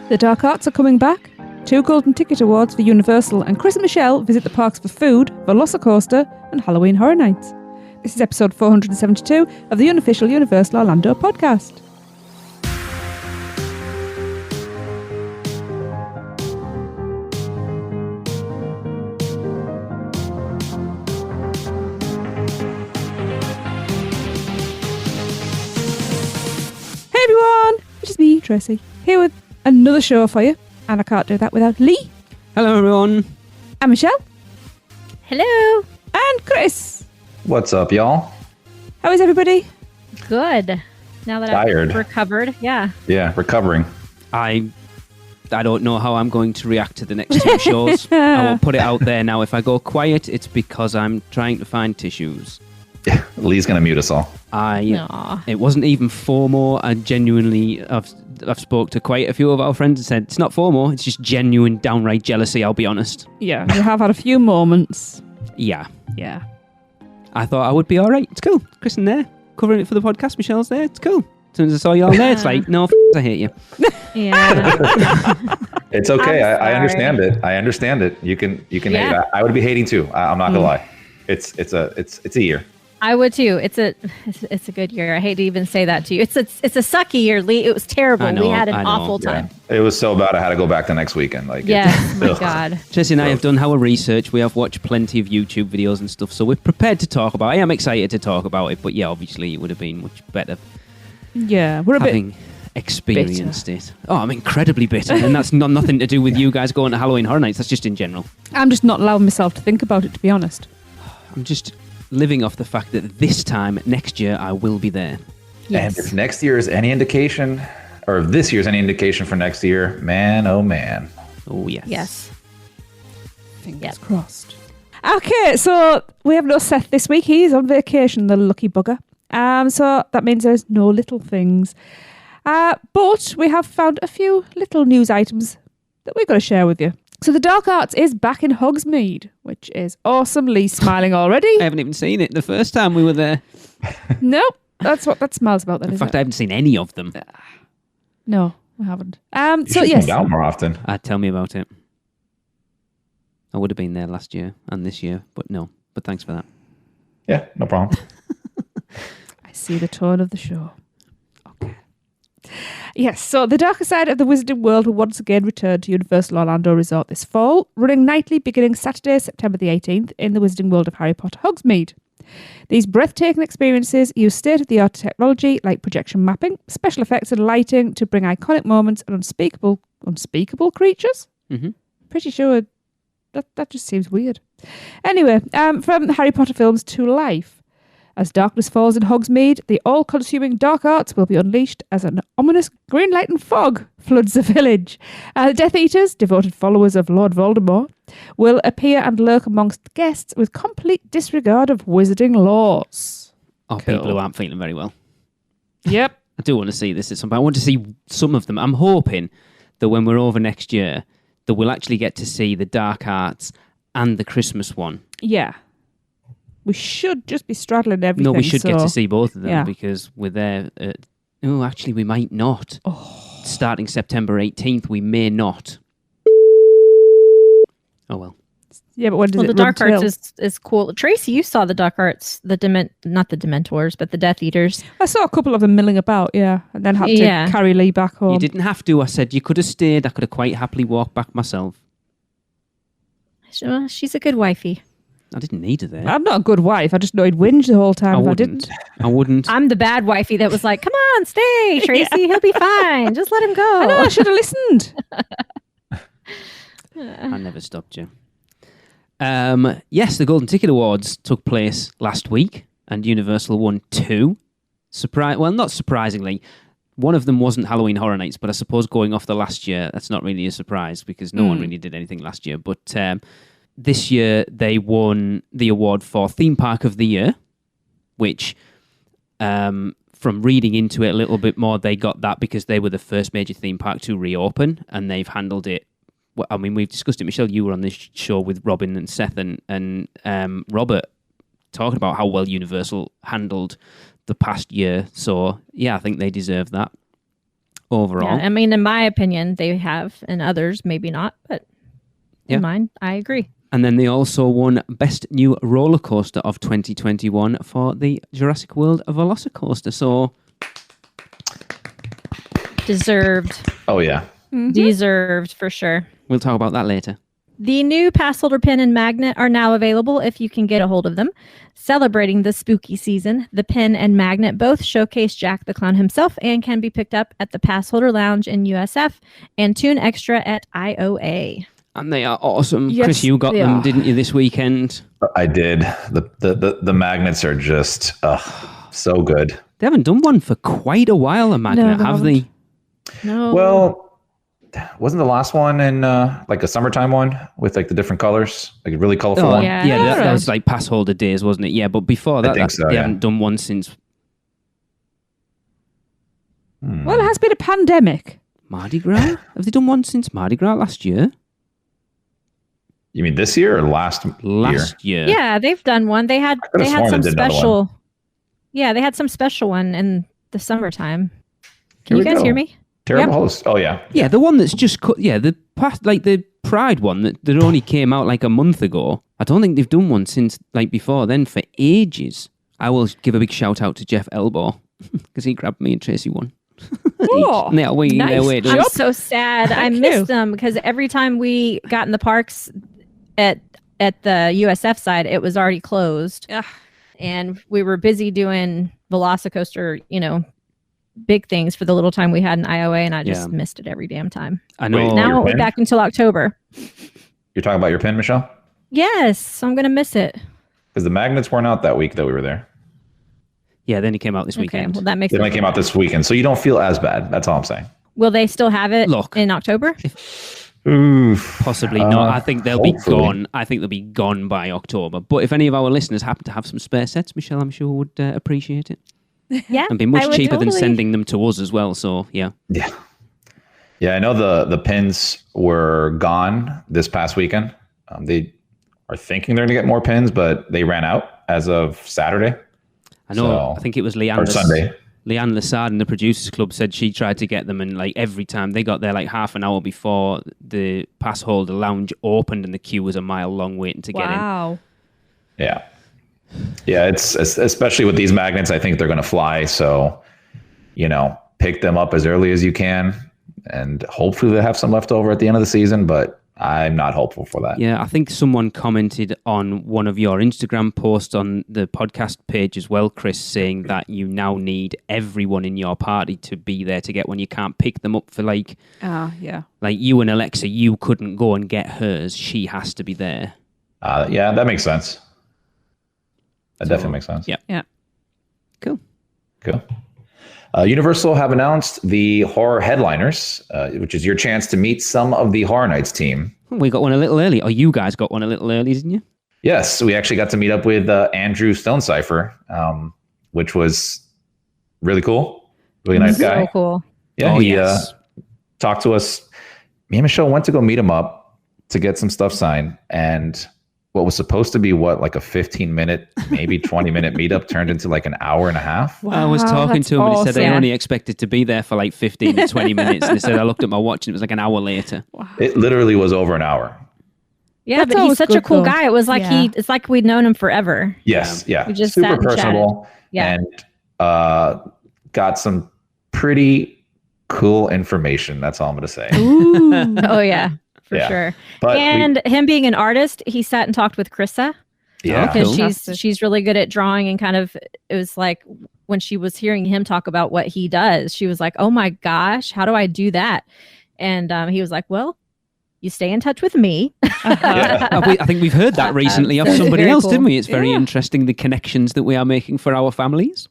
The Dark Arts are coming back. 2 Golden Ticket Awards for Universal, and Chris and Michelle visit the parks for food, VelociCoaster, and Halloween Horror Nights. This is episode 472 of the unofficial Universal Orlando podcast. Hey everyone, it is me, Tracy, here with another show for you. And I can't do that without Lee. Hello, everyone. And Michelle. Hello. And Chris. What's up, y'all? How is everybody? Good. Now that Tired. I've recovered. Yeah. Yeah, recovering. I don't know how I'm going to react to the next 2 shows. I will put it out there now. If I go quiet, it's because I'm trying to find tissues. Yeah, Lee's gonna mute us all. It wasn't even FOMO. I genuinely, I've spoke to quite a few of our friends and said, it's not FOMO, it's just genuine downright jealousy, I'll be honest. Yeah, you have had a few moments. Yeah. Yeah. I thought I would be alright. It's cool. Chris in there, covering it for the podcast. Michelle's there. It's cool. As soon as I saw you all there, it's like, no, I hate you. Yeah. It's okay. I'm I sorry. understand it. I understand it. You can Yeah. hate. I would be hating too. I'm not gonna lie. It's a year. I would too. It's a good year. I hate to even say that to you. It's a sucky year, Lee. It was terrible. I know, we had an I know. awful time. Yeah. It was so bad. I had to go back the next weekend. Like, Yes. My ugh. God. Tracy and I have done our research. We have watched plenty of YouTube videos and stuff, so we're prepared to talk about it. I am excited to talk about it, but yeah, obviously it would have been much better Yeah, we're a having bit... experienced it. Oh, I'm incredibly bitter, and that's nothing to do with you guys going to Halloween Horror Nights. That's just in general. I'm just not allowing myself to think about it, to be honest. I'm just living off the fact that this time next year I will be there. Yes. And if next year is any indication, or if this year's any indication for next year, man, oh man. Oh yes. Yes. Fingers crossed. Okay, so we have no Seth this week. He's on vacation, the lucky bugger. So that means there's no little things. But we have found a few little news items that we're going to share with you. So the Dark Arts is back in Hogsmeade, which is awesome. Lee's smiling already. I haven't even seen it the first time we were there. Nope, that's what that smells about then, In isn't fact, it? I haven't seen any of them. No, I haven't. You So should yes, come down more often. Tell me about it. I would have been there last year and this year, but no. But thanks for that. Yeah, no problem. I see the tone of the show. Okay. Yes, so the darker side of the Wizarding World will once again return to Universal Orlando Resort this fall, running nightly beginning Saturday, September the 18th in the Wizarding World of Harry Potter Hogsmeade. These breathtaking experiences use state-of-the-art technology like projection mapping, special effects and lighting to bring iconic moments and unspeakable creatures? Mm-hmm. Pretty sure that just seems weird. Anyway, from the Harry Potter films to life. As darkness falls in Hogsmeade, the all-consuming dark arts will be unleashed as an ominous green light and fog floods the village. The Death Eaters, devoted followers of Lord Voldemort, will appear and lurk amongst guests with complete disregard of wizarding laws. Oh, Cool. people who aren't feeling very well. Yep. I do want to see this at some point. I want to see some of them. I'm hoping that when we're over next year, that we'll actually get to see the dark arts and the Christmas one. Yeah. We should just be straddling everything. No, we should get so- to see both of them yeah. because we're there. Actually, we might not. Oh. Starting September 18th, we may not. Oh, well. Yeah, but when does Well, it the Dark run Arts till? is cool. Tracy, you saw the Dark Arts, not the Dementors, but the Death Eaters. I saw a couple of them milling about, yeah, and then had to Yeah. carry Lee back home. You didn't have to. I said you could have stayed. I could have quite happily walked back myself. She's a good wifey. I didn't need her there. I'm not a good wife. I just know he'd whinge the whole time if I didn't. I wouldn't. I'm the bad wifey that was like, come on, stay, Tracy. He'll be fine. Just let him go. I know, I should have listened. I never stopped you. Yes, the Golden Ticket Awards took place last week, and Universal won 2. Well, not surprisingly, one of them wasn't Halloween Horror Nights, but I suppose going off the last year, that's not really a surprise because no one really did anything last year. But this year, they won the award for Theme Park of the Year, which, from reading into it a little bit more, they got that because they were the first major theme park to reopen, and they've handled it. Well, I mean, we've discussed it. Michelle, you were on this show with Robin and Seth and Robert talking about how well Universal handled the past year. So, yeah, I think they deserve that. overall. Yeah, I mean, in my opinion, they have, and others maybe not, but in mine, I agree. And then they also won Best New Roller Coaster of 2021 for the Jurassic World VelociCoaster. So Deserved. Oh, yeah. Deserved for sure. we'll talk about that later. The new pass holder pin and magnet are now available if you can get a hold of them. Celebrating the spooky season, the pin and magnet both showcase Jack the Clown himself and can be picked up at the Pass Holder Lounge in USF and Tune Extra at IOA. And they are awesome. Yes, Chris, you got they them, are. didn't you, this weekend? I did. The magnets are just so good. They haven't done one for quite a while, a magnet, they have haven't. they? No. Well, wasn't the last one in like a summertime one with like the different colors, like a really colorful one? yeah. that was like pass holder days, wasn't it? Yeah, but before that, think so, they yeah. haven't done one since Well, it has been a pandemic. Mardi Gras. Have they done one since Mardi Gras last year? You mean this year or last year? Last year. Yeah, they've done one. They had could've sworn some they did another special. Yeah, they had some special one in the summertime. Can Here you we guys go. hear me? Terrible Yep. host. Oh yeah. Yeah, the one that's just cut. Yeah, the past, like the Pride one that only came out like a month ago. I don't think they've done one since like before then for ages. I will give a big shout out to Jeff Elbaugh because he grabbed me and Tracy one. Oh, Yeah, nice. I'm so sad. I Thank missed you. them because every time we got in the parks at the USF side, it was already closed. Ugh. And we were busy doing VelociCoaster, big things for the little time we had in IOA, and I just missed it every damn time. I know. Wait, Now your we're pin? back until October. You're talking about your pin, Michelle? Yes, so I'm gonna miss it. Because the magnets weren't out that week that we were there. Yeah, then he came out this Okay, weekend. well that makes They only came out this weekend, so you don't feel as bad. That's all I'm saying. Will they still have it Look. in October? Oof. Possibly not. I think they'll be hopefully. gone. I think they'll be gone by October. But if any of our listeners happen to have some spare sets, Michelle, I'm sure would appreciate it. Yeah, And be I much would cheaper than totally. sending them to us as well. So, yeah. Yeah. Yeah, I know the pins were gone this past weekend. They are thinking they're going to get more pins, but they ran out as of Saturday. I know. So- I think it was Leanne. Or Sunday. Leanne Lassard in the producers club said she tried to get them, and like every time they got there, like half an hour before the pass holder lounge opened, and the queue was a mile long waiting to get in. Wow. Yeah. Yeah, it's especially with these magnets, I think they're going to fly. So, pick them up as early as you can, and hopefully they have some left over at the end of the season, but I'm not hopeful for that. Yeah, I think someone commented on one of your Instagram posts on the podcast page as well, Chris, saying that you now need everyone in your party to be there to get one. You can't pick them up for like Yeah. you and Alexa, you couldn't go and get hers. She has to be there. Yeah, that makes sense. That definitely makes sense. Yeah. Yeah. Cool. Cool. Universal have announced the horror headliners, which is your chance to meet some of the Horror Nights team. We got one a little early. Or you guys got one a little early, didn't you? Yes, we actually got to meet up with Andrew Stonecipher, which was really cool. Really nice guy. So cool. Yeah, Oh, he yes. talked to us. Me and Michelle went to go meet him up to get some stuff signed, and what was supposed to be like a 15-minute, maybe 20-minute meetup turned into like an hour and a half. I was Wow, talking that's to him and he said they awesome. only expected to be there for like 15 to 20 minutes. And he said, I looked at my watch and it was like an hour later. It literally was over an hour. Yeah, That's but he's always such a good, cool though. guy. It was like Yeah. it's like we'd known him forever. Yes, yeah. We just Super sat and chatted. personable. Yeah. And got some pretty cool information. That's all I'm going to say. Ooh. Oh yeah, for Yeah. sure. But And him being an artist, he sat and talked with Krissa yeah. because cool. she's really good at drawing, and kind of it was like when she was hearing him talk about what he does, she was like, "Oh my gosh, how do I do that?" And he was like, "Well, you stay in touch with me." Yeah. I think we've heard that recently of That's somebody very else, cool. didn't we? It's very Yeah. interesting, the connections that we are making for our families.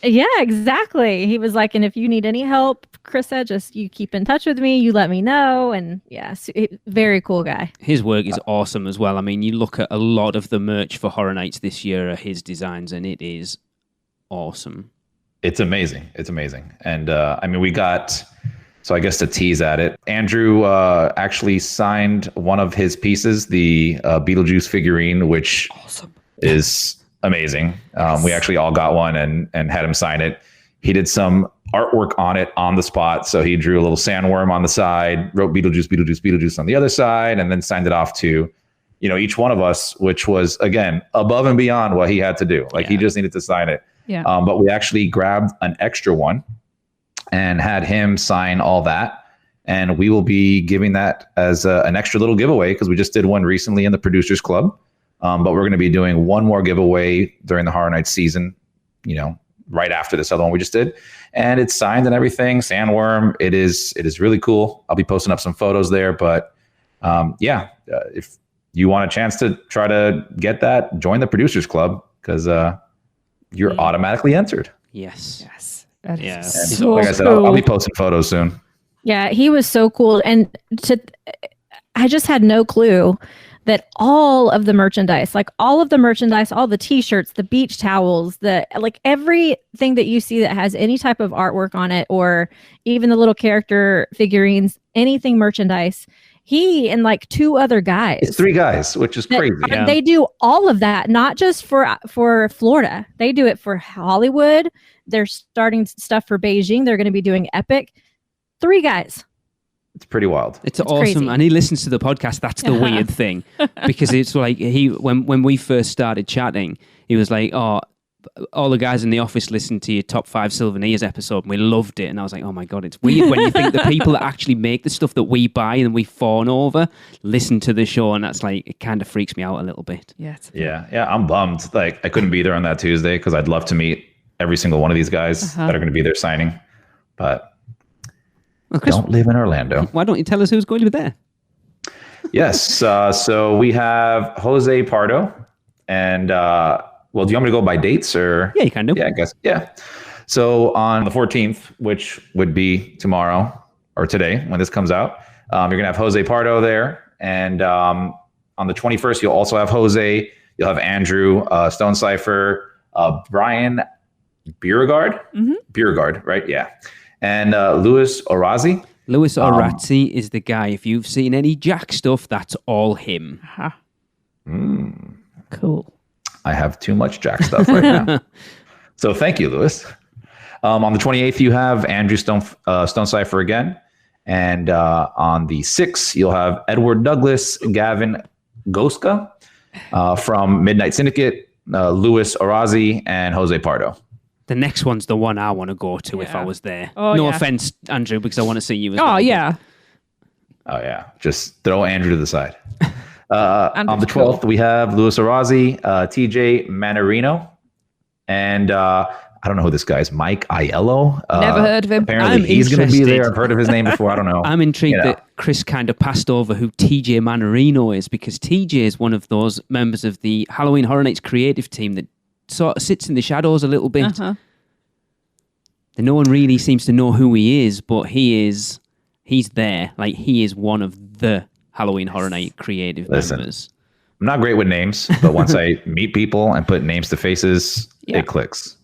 Yeah, exactly. He was like, "And if you need any help, Krissa, just you keep in touch with me. You let me know." And yeah, very cool guy. His work is awesome as well. I mean, you look at a lot of the merch for Horror Nights this year are his designs, and it is awesome. It's amazing. It's amazing. And we got, so I guess to tease at it, Andrew actually signed one of his pieces, the Beetlejuice figurine, which is amazing. We actually all got one and had him sign it. He did some artwork on it on the spot. So he drew a little sandworm on the side, wrote Beetlejuice, Beetlejuice, Beetlejuice on the other side, and then signed it off to, each one of us, which was, again, above and beyond what he had to do. Like he just needed to sign it. Yeah. But we actually grabbed an extra one and had him sign all that. And we will be giving that as an extra little giveaway because we just did one recently in the Producers Club. But we're going to be doing one more giveaway during the Horror Nights season, right after this other one we just did. And it's signed and everything. Sandworm. It is really cool. I'll be posting up some photos there. But if you want a chance to try to get that, join the Producers Club because you're automatically entered. Yes. That is Yeah. so Like I said, cool. I'll be posting photos soon. Yeah, he was so cool. And I just had no clue that all of the merchandise, all the t-shirts, the beach towels, everything that you see that has any type of artwork on it, or even the little character figurines, anything merchandise, he and two other guys. It's 3 guys, which is crazy. They do all of that, not just for Florida. They do it for Hollywood. They're starting stuff for Beijing. They're going to be doing Epic. 3 guys. It's pretty wild. It's awesome. crazy. And he listens to the podcast. That's the weird thing. Because it's like when we first started chatting, he was like, oh, all the guys in the office listened to your top 5 souvenirs episode and we loved it. And I was like, oh my God, it's weird when you think the people that actually make the stuff that we buy and we fawn over listen to the show. And that's it kind of freaks me out a little bit. Yeah. I'm bummed. I couldn't be there on that Tuesday because I'd love to meet every single one of these guys that are going to be there signing. But Well, Chris, don't live in Orlando. why don't you tell us who's going to be there? Yes. So we have Jose Pardo and, do you want me to go by dates or? Yeah, you can do. Yeah, I guess. Yeah. So on the 14th, which would be tomorrow or today when this comes out, you're going to have Jose Pardo there. And on the 21st, you'll also have Jose. You'll have Andrew Stonecipher, Brian Beauregard. Beauregard, right? Yeah. And Louis Orazi. Louis Orazzi is the guy. If you've seen any Jack stuff, that's all him. Cool. I have too much Jack stuff right now. So thank you, Louis. On the 28th, you have Andrew Stonecipher again. And on the 6th, you'll have Edward Douglas, Gavin Goska from Midnight Syndicate, Louis Orazi, and Jose Pardo. The next one's the one I want to go to if I was there. Oh, no yeah. offense, Andrew, because I want to see you as well. Oh, yeah. Oh, yeah. Just throw Andrew to the side. On the 12th, cool. we have Louis Orazi, TJ Manarino, and I don't know who this guy is, Mike Aiello. Never heard of him. Apparently, he's going to be there. I've heard of his name before. I don't know. I'm intrigued that Chris kind of passed over who TJ Manarino is, because TJ is one of those members of the Halloween Horror Nights creative team that sort of sits in the shadows a little bit. And no one really seems to know who he is, but he's there. He is one of the Halloween Horror Night creative members. I'm not great with names, but once I meet people and put names to faces, it clicks.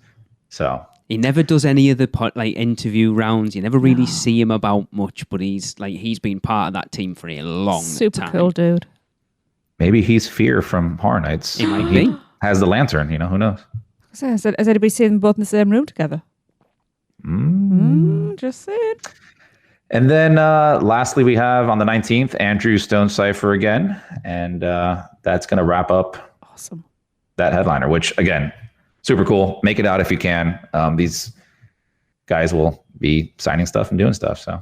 So he never does any of the interview rounds. You never really see him about much, but he's been part of that team for a long time. Super cool dude. Maybe he's Fear from Horror Nights. It might be. Has the lantern, who knows? Has anybody seen them both in the same room together? Just saying. And then lastly, we have on the 19th, Andrew Stonecipher again. And that's going to wrap up that headliner, which, again, super cool. Make it out if you can. These guys will be signing stuff and doing stuff. So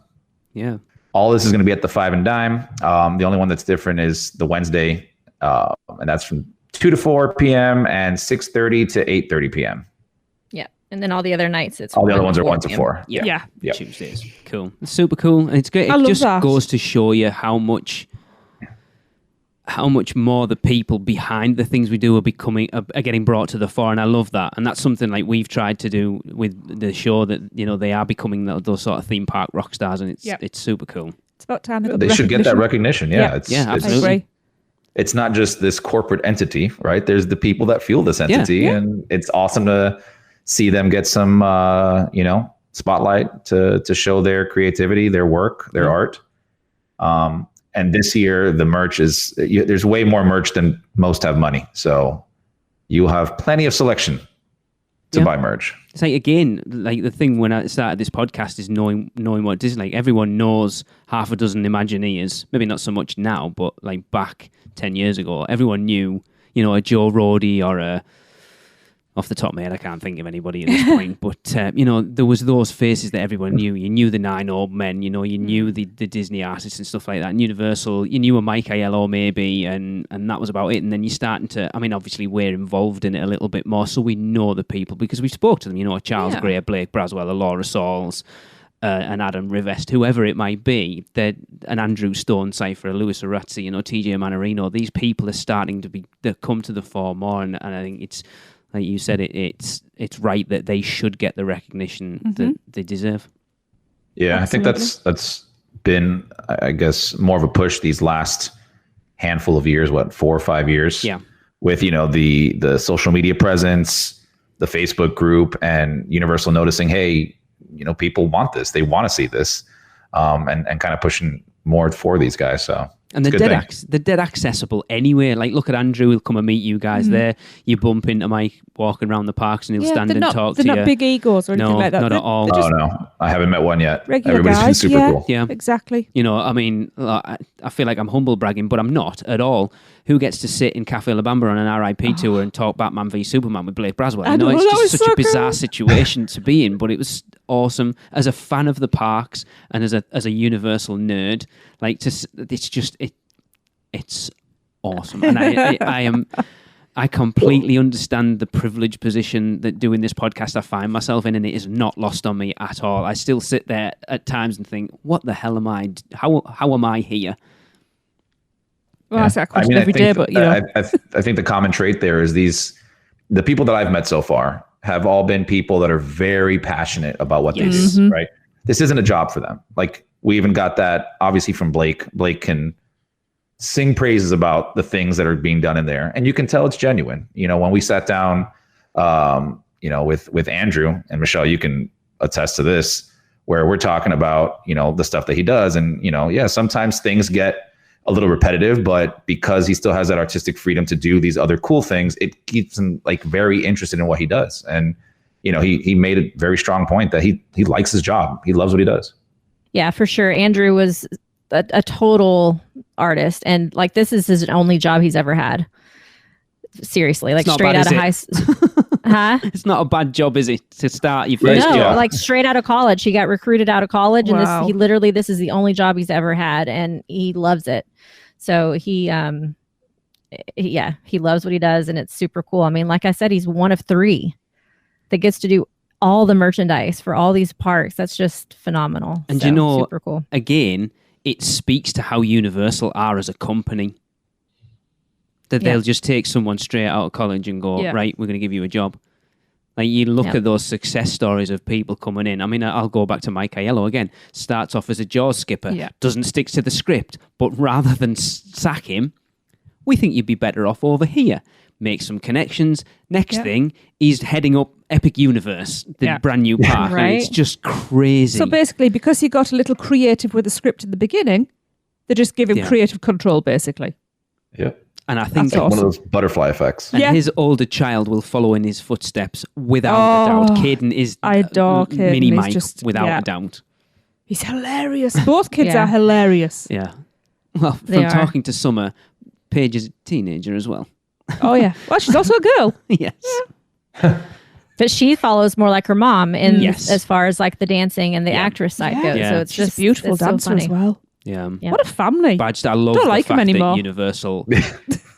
yeah, all this is going to be at the 5 and Dime. The only one that's different is the Wednesday, and that's from 2 to 4 p.m. and 6:30 to 8:30 p.m. Yeah. And then all the other nights, it's All the other ones are 1 1 to 4. Yeah. Tuesdays. Cool. It's super cool. And it's great. I It love just that. goes to show you how much more the people behind the things we do are getting brought to the fore. And I love that. And that's something we've tried to do with the show, that, they are becoming those sort of theme park rock stars. And it's super cool. It's about time They should get that recognition. Yeah. Absolutely. I agree. It's not just this corporate entity, right? There's the people that fuel this entity, and it's awesome to see them get some, spotlight to show their creativity, their work, their art. And this year, the merch there's way more merch than most have money. So you'll have plenty of selection to buy merch. It's like, again, like the thing when I started this podcast is knowing what Disney, like everyone knows half a dozen Imagineers, maybe not so much now, but like back 10 years ago, everyone knew, you know, a Joe Roddy or a, off the top of my head, I can't think of anybody at this point, but, you know, there was those faces that everyone knew. You knew the Nine Old Men, you know, you knew the Disney artists and stuff like that. And Universal, you knew a Mike Aiello maybe, and that was about it. And then you're starting to, I mean, obviously we're involved in it a little bit more, so we know the people because we spoke to them, you know, Charles Gray, Blake Braswell, Laura Sauls, and Adam Rivest, whoever it might be, an Andrew Stone Cypher, Louis Arazzi, you know, TJ Manorino. These people are starting to come to the fore more, and I think it's, like you said, it's right that they should get the recognition that they deserve. Yeah, Absolutely. I think that's been, I guess, more of a push these last handful of years, 4 or 5 years? Yeah. With, you know, the social media presence, the Facebook group, and Universal noticing, hey, you know, people want this. They want to see this, and kind of pushing more for these guys. So. And they're dead accessible anyway. Like, look at Andrew, he'll come and meet you guys there. You bump into Mike walking around the parks and he'll stand and talk to you. They're not big egos or anything like that. Not at all. They're just no, I haven't met one yet. regular Everybody's been guys. super cool. Yeah. Exactly. You know, I mean, I feel like I'm humble bragging, but I'm not at all. Who gets to sit in Cafe La Bamba on an RIP tour and talk Batman v Superman with Blake Braswell? I You know, know, it's that just was such so a bizarre cool. situation to be in, but it was awesome. As a fan of the parks and as a Universal nerd, like, it's awesome. And I completely understand the privileged position that doing this podcast I find myself in, and it is not lost on me at all. I still sit there at times and think, what the hell am I? How am I here? Well, I ask that question every day, but, you know. I think the common trait there is the people that I've met so far have all been people that are very passionate about what they do, right? This isn't a job for them. Like, we even got that obviously from Blake. Blake can sing praises about the things that are being done in there, and you can tell it's genuine. You know, when we sat down, you know, with Andrew and Michelle, you can attest to this, where we're talking about, you know, the stuff that he does, and, you know, yeah, sometimes things get a little repetitive, but because he still has that artistic freedom to do these other cool things, it keeps him like very interested in what he does. And, you know, he made a very strong point that he likes his job. He loves what he does. Yeah, for sure. Andrew was a total artist, and like, this is his only job he's ever had. Seriously, like, straight out of high school. Huh? It's not a bad job, is it, to start your first No, job? like, straight out of college. He got recruited out of college, and Wow. this is the only job he's ever had, and he loves it. So he loves what he does, and it's super cool. I mean, like I said, he's one of 3 that gets to do all the merchandise for all these parks. That's just phenomenal. And So, you know, super cool. again, it speaks to how Universal are as a company. That they'll just take someone straight out of college and go, right, we're going to give you a job. Like, you look at those success stories of people coming in. I mean, I'll go back to Mike Aiello again. Starts off as a Jaws skipper, doesn't stick to the script, but rather than sack him, we think you'd be better off over here. Make some connections. Next thing, he's heading up Epic Universe, the brand new park. Right. And it's just crazy. So basically, because he got a little creative with the script in the beginning, they just give him creative control, basically. Yep. And I think That's awesome. One of those butterfly effects. and his older child will follow in his footsteps without a doubt. Caden is I adore Caden. mini He's Mike just- without a doubt. He's hilarious. Both kids Yeah. are hilarious. Yeah. Well, They from are. talking to Summer, Paige is a teenager as well. Oh, yeah. Well, she's also a girl. Yes. But she follows more like her mom in Yes. as far as like the dancing and the actress side goes. Yeah. So it's She's just a beautiful it's so dancer funny. as well. Yeah. Yeah. What a family. But I love Don't the like him fact that anymore. Universal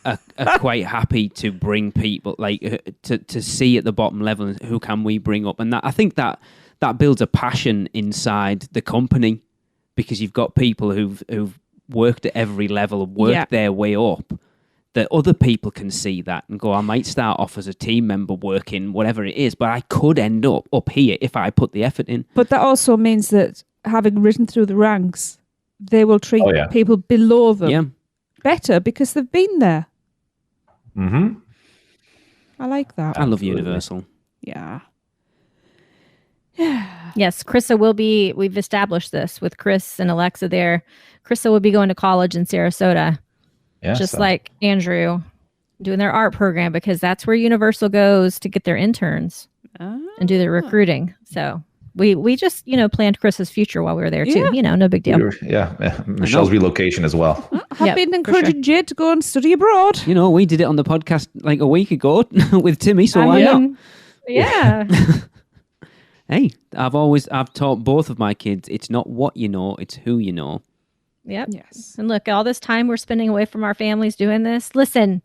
are quite happy to bring people, like, to see at the bottom level who can we bring up. And that, I think that builds a passion inside the company, because you've got people who've worked at every level, worked their way up, that other people can see that and go, I might start off as a team member working whatever it is, but I could end up here if I put the effort in. But that also means that having risen through the ranks, they will treat people below them better because they've been there. Mm-hmm. I like that. I love Universal. Yeah. Yes, Krista will be, we've established this with Chris and Alexa there. Krista will be going to college in Sarasota, just like Andrew, doing their art program, because that's where Universal goes to get their interns. and do the recruiting. So we just, planned Chris's future while we were there too. Yeah. No big deal. Michelle's relocation as well. I've Yep, been for encouraging Jade to go and study abroad. We did it on the podcast like a week ago with Timmy, so I why not? mean, yeah. Hey, I've taught both of my kids, it's not what you know, it's who you know. Yep. Yes. And look, all this time we're spending away from our families doing this. Listen,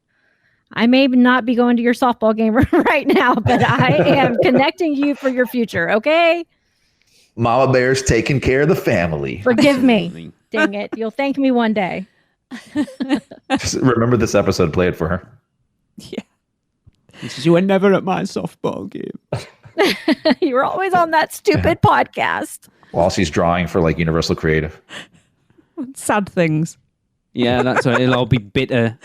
I may not be going to your softball game right now, but I am connecting you for your future, okay? Mama Bear's taking care of the family. Forgive me. Absolutely. Dang it. You'll thank me one day. Just remember this episode. Play it for her. Yeah. He says, you were never at my softball game. You were always on that stupid podcast. While she's drawing for like Universal Creative. Sad things. Yeah, that's right. It'll all be bitter,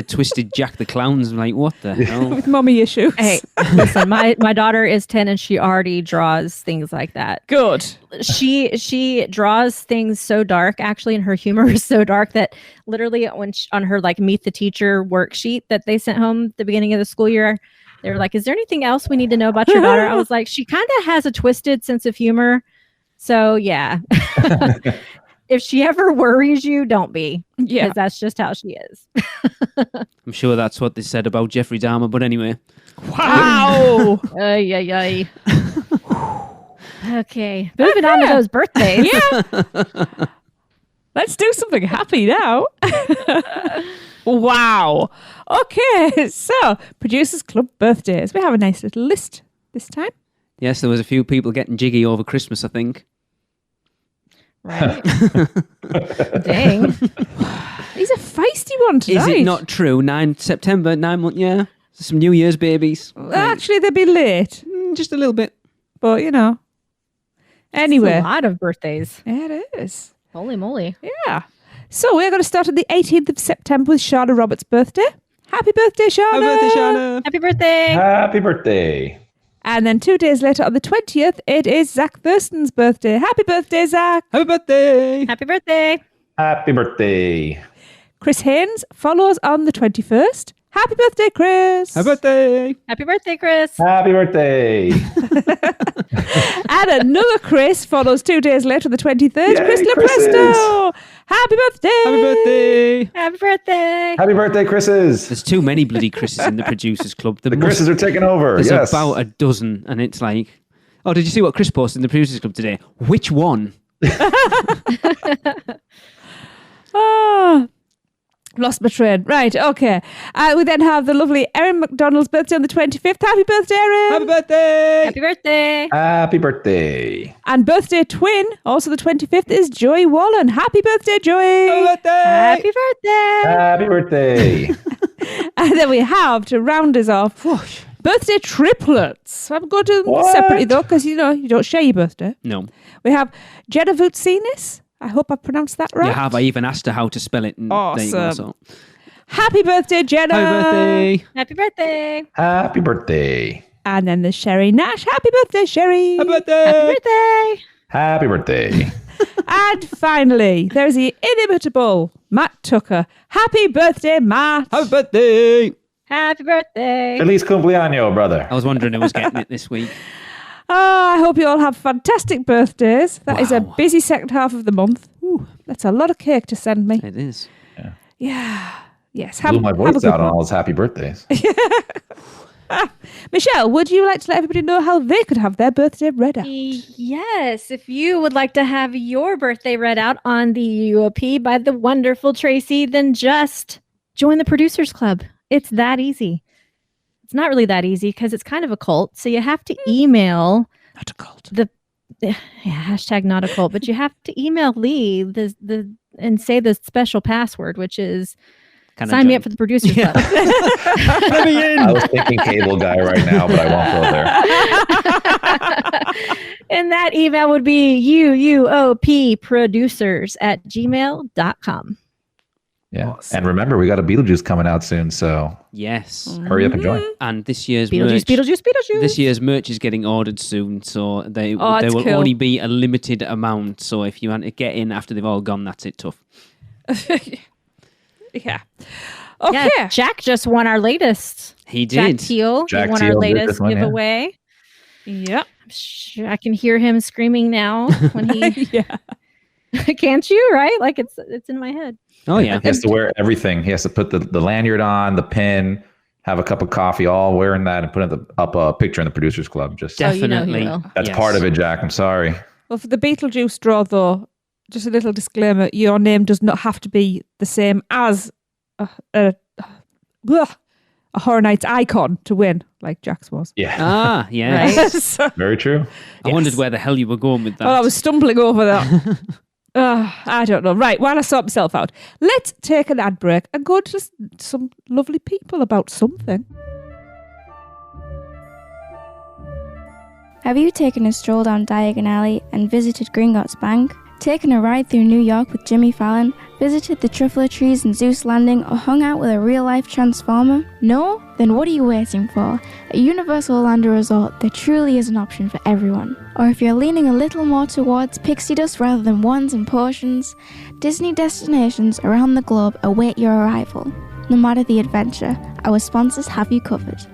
twisted Jack the Clown's. Like, what the hell? With mommy issues. Hey, listen, my daughter is 10 and she already draws things like that. Good. She draws things so dark, actually, and her humor is so dark that literally on her like Meet the Teacher worksheet that they sent home at the beginning of the school year, they were like, is there anything else we need to know about your daughter? I was like, she kind of has a twisted sense of humor. So yeah. If she ever worries you, don't be. Yeah. Because that's just how she is. I'm sure that's what they said about Jeffrey Dahmer, but anyway. Wow. Ay, ay, ay. Okay. Moving on to those birthdays. Yeah. Let's do something happy now. Wow. Okay. So, Producers Club birthdays. We have a nice little list this time. Yes, there was a few people getting jiggy over Christmas, I think. Right. Dang. He's a feisty one tonight. Is it not true? September, 9 months, yeah? Some New Year's babies. Actually, they'd be late. Just a little bit. But, It's Anyway. a lot of birthdays. It is. Holy moly. Yeah. So, we're going to start on the 18th of September with Shauna Roberts' birthday. Happy birthday, Shauna. Happy birthday, Shana. Happy birthday. Happy birthday. And then 2 days later, on the 20th, it is Zach Thurston's birthday. Happy birthday, Zach. Happy birthday. Happy birthday. Happy birthday. Chris Haynes follows on the 21st. Happy birthday, Chris. Happy birthday. Happy birthday, Chris. Happy birthday. And another Chris follows 2 days later, the 23rd. Yay, Chris Chris's. Lepresto. Happy birthday. Happy birthday. Happy birthday. Happy birthday, Chris's. There's too many bloody Chris's in the Producers Club. The Chris's are taking over. There's Yes. about a dozen, and it's like, oh, did you see what Chris posted in the Producers Club today? Which one? Oh, lost my train. Right, okay. We then have the lovely Erin McDonald's birthday on the 25th. Happy birthday, Erin. Happy birthday. Happy birthday. Happy birthday. And birthday twin, also the 25th, is Joy Wallen. Happy birthday, Joy. Happy birthday. Happy birthday. Happy birthday. And then we have, to round us off, birthday triplets. I'm going to do them What? separately, though, because, you don't share your birthday. No, We have Jenna Vutsinis. I hope I pronounced that right. you have. I even asked her how to spell it. And there you go, Awesome. so. Happy birthday, Jenna. Happy birthday. Happy birthday. Happy birthday. And then there's Sherry Nash. Happy birthday, Sherry. Happy birthday. Happy birthday. Happy birthday. And finally, there's the inimitable Matt Tucker. Happy birthday, Matt. Happy birthday. Happy birthday. Feliz cumpleaños, brother. I was wondering who was getting it this week. I hope you all have fantastic birthdays. That is a Wow. busy second half of the month. That's a lot of cake to send me. It is. Yeah. Yes. Blew my have a voice good out on one. all his happy birthdays. Michelle, would you like to let everybody know how they could have their birthday read out? Yes, if you would like to have your birthday read out on the UUOP by the wonderful Tracy, then just join the Producers Club. It's that easy. It's not really that easy because it's kind of a cult. So you have to email Not a cult. hashtag not a cult, but you have to email Lee and say the special password, which is Can I sign me join? up for the Producers Club. Let me in. I was thinking cable guy right now, but I won't go there. And that email would be uupproducers@gmail.com. Yeah. Awesome. And remember, we got a Beetlejuice coming out soon, so Yes. hurry up and join. And this year's Beetlejuice, merch. Beetlejuice, Beetlejuice. This year's merch is getting ordered soon, so there it's will cool. only be a limited amount. So if you want to get in after they've all gone, that's it. Tough. Yeah. Okay. Yeah, Jack just won our latest. He Jack did. Teal Jack won Teal our did latest this one, yeah. giveaway. Yeah. I can hear him screaming now when he. Yeah. Can't you? Right? Like it's in my head. Oh yeah. He has to wear everything. He has to put the lanyard on, the pin, have a cup of coffee, all wearing that, and put up a picture in the producers club. Just Oh, you know he Definitely. will. that's Yes. part of it, Jack. I'm sorry. Well, for the Beetlejuice draw, though, just a little disclaimer: your name does not have to be the same as a Horror Nights icon to win, like Jack's was. Yeah, Ah, yeah. Right. So- very true. I wondered where the hell you were going with that. well, I was stumbling over that. I don't know. Right, while I sort myself out, let's take an ad break and go to some lovely people about something. Have you taken a stroll down Diagon Alley and visited Gringotts Bank? Taken a ride through New York with Jimmy Fallon? Visited the Truffler Trees in Zeus Landing or hung out with a real-life Transformer? No? Then what are you waiting for? At Universal Orlando Resort, there truly is an option for everyone. Or if you're leaning a little more towards pixie dust rather than ones and portions, Disney destinations around the globe await your arrival. No matter the adventure, our sponsors have you covered.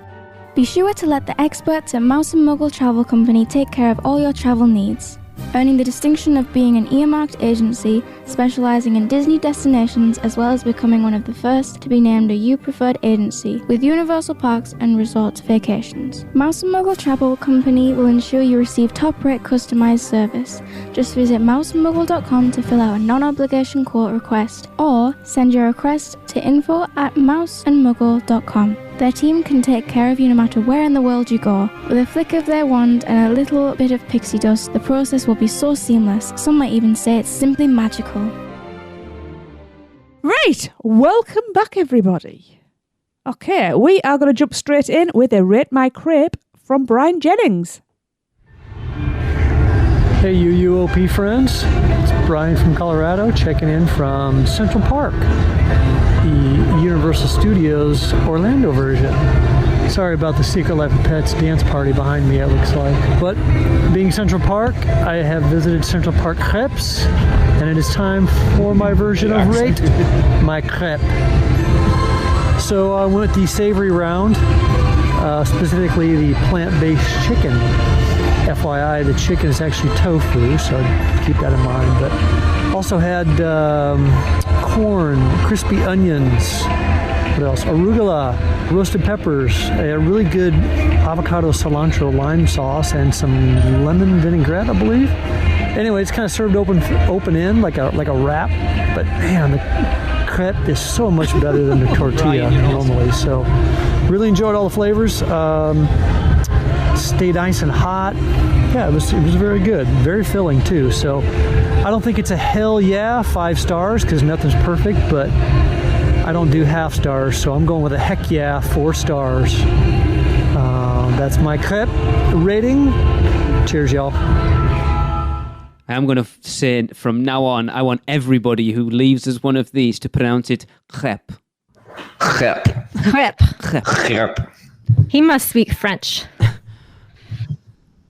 Be sure to let the experts at Mouse Muggle Travel Company take care of all your travel needs. Earning the distinction of being an earmarked agency specializing in Disney destinations, as well as becoming one of the first to be named a U Preferred agency with Universal Parks and Resorts vacations. Mouse Muggle Travel Company will ensure you receive top-rate customized service. Just visit mousemuggle.com to fill out a non-obligation quote request, or send your request to info@mouseandmuggle.com. Their team can take care of you no matter where in the world you go. With a flick of their wand and a little bit of pixie dust, the process will be so seamless, some might even say it's simply magical. Right, welcome back, everybody. Okay, we are going to jump straight in with a Rate My Crepe from Brian Jennings. Hey UUOP friends, it's Brian from Colorado checking in from Central Park, the Universal Studios Orlando version. Sorry about the Secret Life of Pets dance party behind me, it looks like. But being Central Park, I have visited Central Park Crepes, and it is time for my version of Rate My Crepe. So I went the savory round, specifically the plant-based chicken. FYI, the chicken is actually tofu, so keep that in mind. But also had corn, crispy onions, what else? Arugula, roasted peppers, a really good avocado cilantro lime sauce, and some lemon vinaigrette, I believe. Anyway, it's kind of served open end like a wrap, but man, the crepe is so much better than the tortilla normally. So really enjoyed all the flavors. Stayed nice and hot. Yeah, it was very good, very filling too. So I don't think it's a hell yeah 5 stars because nothing's perfect, but I don't do half stars, so I'm going with a heck yeah 4 stars. That's my crepe rating. Cheers, y'all. I'm going to say from now on, I want everybody who leaves as one of these to pronounce it crepe. Crepe. Crap. Crepe. He must speak French.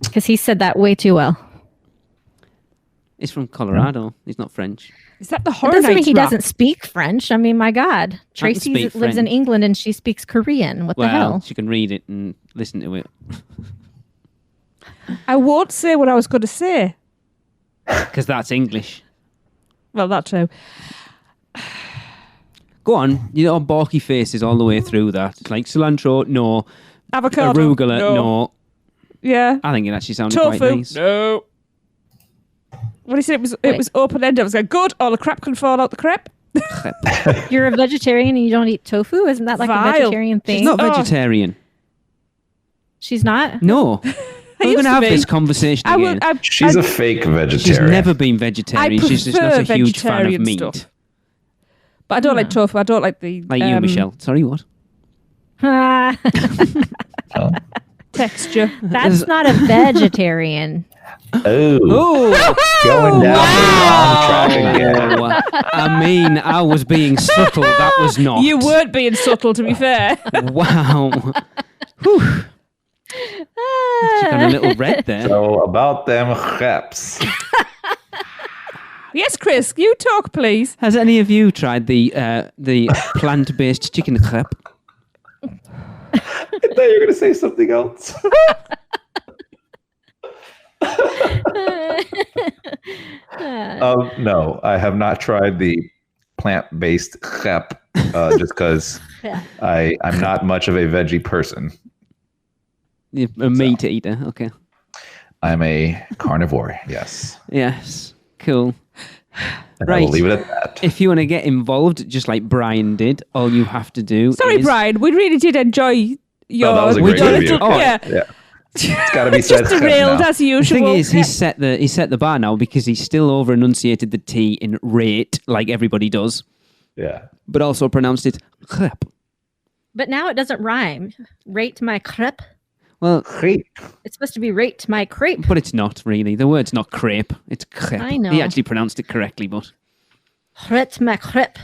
Because he said that way too well. He's from Colorado. He's not French. Is that the It Horror doesn't mean Nights he rap? doesn't speak French. I mean, my God. Tracy speak lives in French. England and she speaks Korean. What the hell? She can read it and listen to it. I won't say what I was going to say. Because that's English. Well, that too. Go on. You know, balky faces all the way through that. It's like cilantro, no. Avocado, Arugula, no. Yeah. I think it actually sounded Tofu, quite nice. no. What he said, it was open-ended. I was like, good, all the crap can fall out the crepe. You're a vegetarian and you don't eat tofu? Isn't that like Vile. a vegetarian thing? She's not Oh. vegetarian. She's not? No. We're used going to to have be. this conversation again. She's a fake vegetarian. She's never been vegetarian. I She's just not a prefer huge fan of vegetarian meat. stuff. But I don't like tofu. I don't like the Like you, Michelle. Sorry, what? That's Oh. texture. not a vegetarian. Oh, going down the wrong track again. I mean, I was being subtle. That was not. You weren't being subtle, to be fair. Wow. Whew. She got a little red there. So about them crepes. Yes, Chris, you talk, please. Has any of you tried the plant-based chicken crepe? I thought you were going to say something else. No, I have not tried the plant-based crepe just because I'm not much of a veggie person. You're a meat eater. Okay. I'm a carnivore. Yes. Yes. Cool. And I will leave it at that. If you want to get involved, just like Brian did, all you have to do Sorry, is... Brian, we really did enjoy your... that was a great review. Yeah. It's got to be said. Just derailed as usual. The thing is, he's set the bar now because he's still over enunciated the T in rate, like everybody does, Yeah. but also pronounced it crepe. But now it doesn't rhyme. Rate my crepe. Well, Crepe. It's supposed to be rate my crepe. but it's not really. The word's not crepe. It's crepe. I know. He actually pronounced it correctly, but Rate my crepe.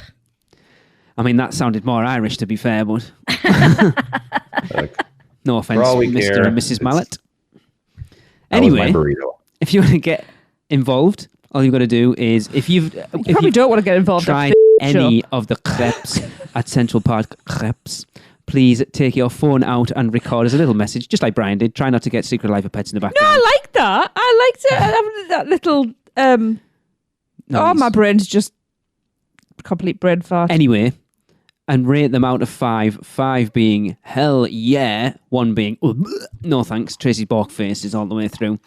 I mean that sounded more Irish to be fair. But Look, no offense, For all we Mr. care, and Mrs. Mallet. that was my Anyway, burrito. if you want to get involved, all you've got to do is if You probably don't want to get involved. tried any of the crepes at Central Park Crepes, please take your phone out and record as a little message, just like Brian did. Try not to get Secret Life of Pets in the No, background. I like that. I liked it. That little... Nice. my brain's just complete brain fart. Anyway, and rate them out of 5. 5 being hell yeah, 1 being no thanks. Tracy's Bork face is all the way through.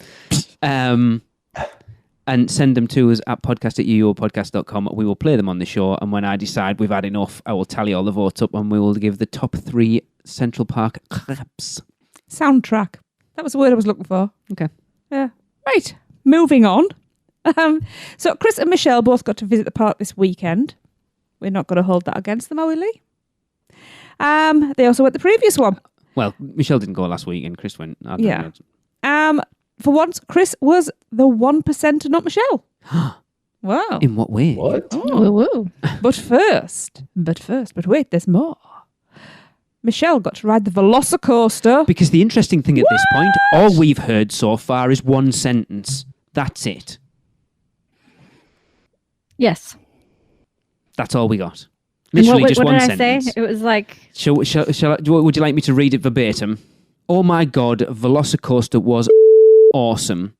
And send them to us at podcast@uuopodcast.com. We will play them on the show, and when I decide we've had enough, I will tally all the votes up and we will give the top 3 Central Park crepes. Soundtrack. That was the word I was looking for. Okay. Yeah. Right. Moving on. So Chris and Michelle both got to visit the park this weekend. We're not going to hold that against them, are we, Lee? They also went the previous one. Well, Michelle didn't go last week and Chris went. I don't Yeah. know. For once, Chris was the 1% and not Michelle. Wow. In what way? What? Woo-woo. But wait, there's more. Michelle got to ride the VelociCoaster. Because the interesting thing at this point, all we've heard so far is one sentence. That's it. Yes. That's all we got. And Literally what just one did I sentence. say? It was like... Would you like me to read it verbatim? Oh my God, VelociCoaster was awesome.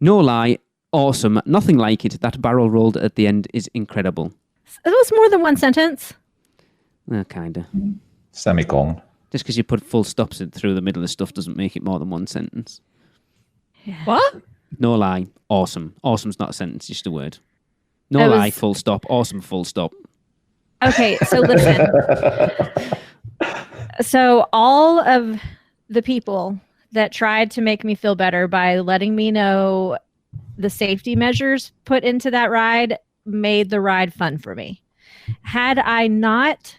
No lie, awesome. Nothing like it. That barrel rolled at the end is incredible. It was more than one sentence. Kinda. Semicolon. Just because you put full stops in through the middle of stuff doesn't make it more than one sentence. What? No lie, awesome. Awesome's not a sentence, just a word. No I was- lie, full stop. Awesome, full stop. Okay, so listen. So all of the people that tried to make me feel better by letting me know the safety measures put into that ride made the ride fun for me. Had I not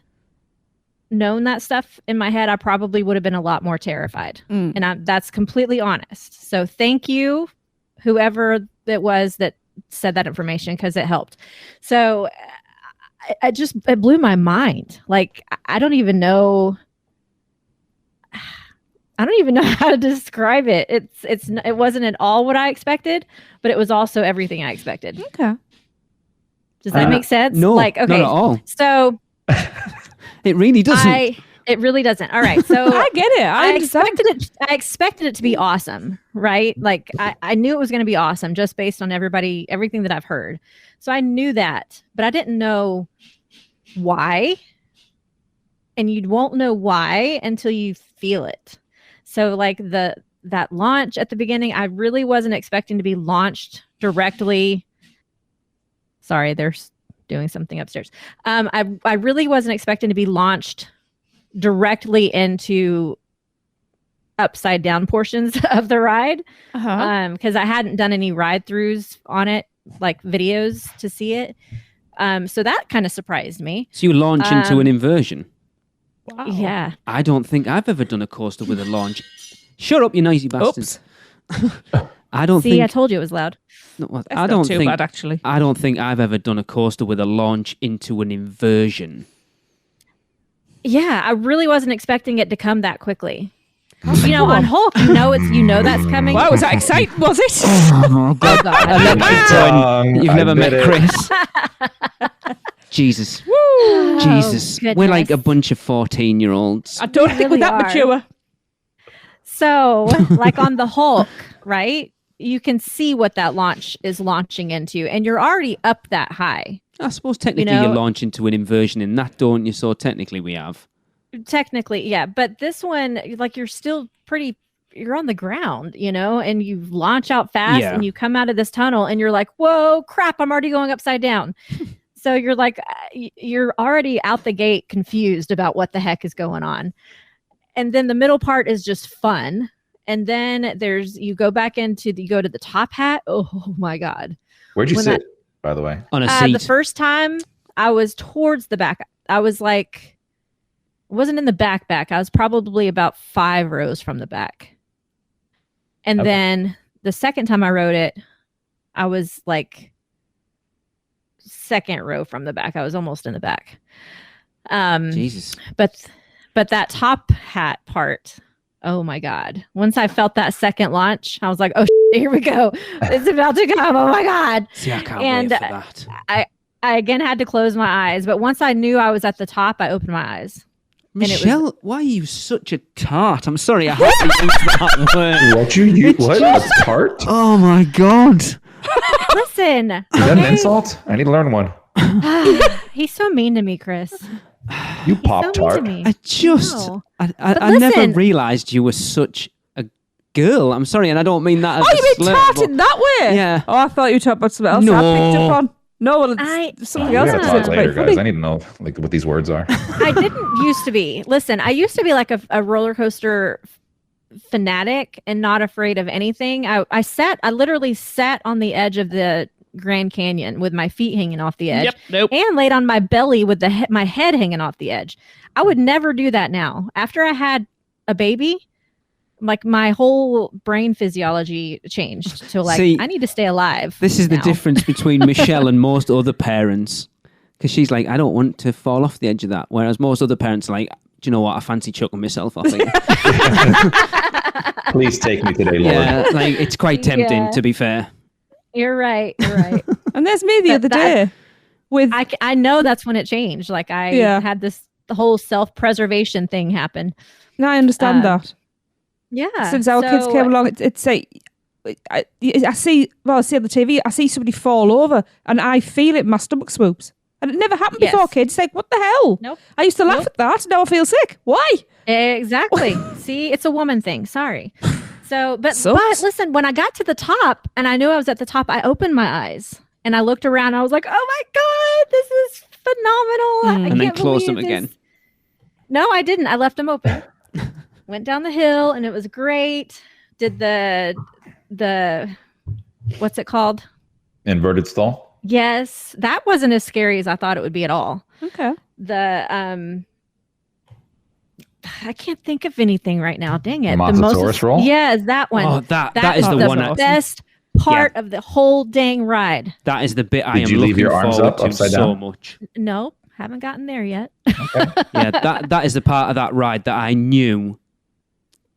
known that stuff in my head, I probably would have been a lot more terrified. And that's completely honest. So thank you, whoever it was that said that information, because it helped. So it blew my mind. Like, I don't even know how to describe it. It wasn't at all what I expected, but it was also everything I expected. Okay. Does that make sense? No, like, okay, not at all. So It really doesn't. it really doesn't. All right. So I get it. I understand. expected it to be awesome, right? Like I knew it was going to be awesome just based on everything that I've heard. So I knew that, but I didn't know why. And you won't know why until you feel it. So like that launch at the beginning, I really wasn't expecting to be launched directly. Sorry, they're doing something upstairs. I really wasn't expecting to be launched directly into upside down portions of the ride, because I hadn't done any ride throughs on it, like videos to see it. So that kind of surprised me. So you launch into an inversion. Wow. Yeah. I don't think I've ever done a coaster with a launch. Shut up, you noisy bastards. I don't See, think. I told you it was loud. No, That's I not don't too think. bad, actually. I don't think I've ever done a coaster with a launch into an inversion. Yeah, I really wasn't expecting it to come that quickly. You know, on Hulk, you know that's coming. Wow, was that exciting? Was it? Oh God. You've never met it. Chris. Jesus. Woo. Jesus. We're goodness. like a bunch of 14-year-olds. I don't think we're really that are. mature. So, like on the Hulk, right? you can see what that launch is launching into, and you're already up that high. I suppose technically you launch into an inversion in that, don't you? So technically we have. Technically, yeah. But this one, like, you're still you're on the ground, and you launch out fast and you come out of this tunnel and you're like, whoa, crap, I'm already going upside down. So you're like, you're already out the gate confused about what the heck is going on. And then the middle part is just fun. And then you go to the top hat. Oh my God. Where'd you sit, by the way? On a seat. The first time I was towards the back. I was like, wasn't in the back. I was probably about 5 rows from the back. And then the second time I rode it, I was like second row from the back. I was almost in the back. Jesus. But that top hat part, oh my God. Once I felt that second launch, I was like, oh, here we go. It's about to come. Oh my God. See, I can't wait for that. I again had to close my eyes. But once I knew I was at the top, I opened my eyes. Michelle, why are you such a tart? I'm sorry, I have to use that word. What you what? A tart? Oh my God. Listen. Is that an insult? I need to learn one. He's so mean to me, Chris. You Pop-Tart. I never realized you were such a girl. I'm sorry, and I don't mean that as you mean tart in that way? Yeah. Oh, I thought you were talking about something else. No. I picked up on. No, well, it's something else. We gotta talk later, guys. I need to know what these words are. I didn't used to be. Listen, I used to be like a roller coaster fanatic and not afraid of anything. I literally sat on the edge of the Grand Canyon with my feet hanging off the edge and laid on my belly with my head hanging off the edge. I would never do that now. After I had a baby, like my whole brain physiology changed to like, I need to stay alive. This is the difference between Michelle and most other parents. Because she's like, I don't want to fall off the edge of that. Whereas most other parents are like, do you know what? I fancy chucking myself off it. Please take me today, Lord. Yeah, like it's quite tempting, to be fair. You're right. And there's me the other day with... I know that's when it changed. Like I had the whole self-preservation thing happen. No, I understand that. Yeah. Since our kids came along, it's like I see on the TV, I see somebody fall over and I feel it in my stomach swoops. And it never happened before, kids. It's like, what the hell? Nope. I used to laugh at that. Now I feel sick. Why? Exactly. See, it's a woman thing. Sorry. So, but listen, when I got to the top and I knew I was at the top, I opened my eyes and I looked around. And I was like, oh my God, this is phenomenal. And then closed them again. No, I didn't. I left them open. Went down the hill and it was great. Did the what's it called? Inverted stall? Yes. That wasn't as scary as I thought it would be at all. Okay. I can't think of anything right now. Dang it. The Mosasaurus roll? Yes, that one. Oh, that is the one. The best part of the whole dang ride. That is the bit I am Did you leave your arms up upside so down? much. No, haven't gotten there yet. Okay. Yeah, that is the part of that ride that I knew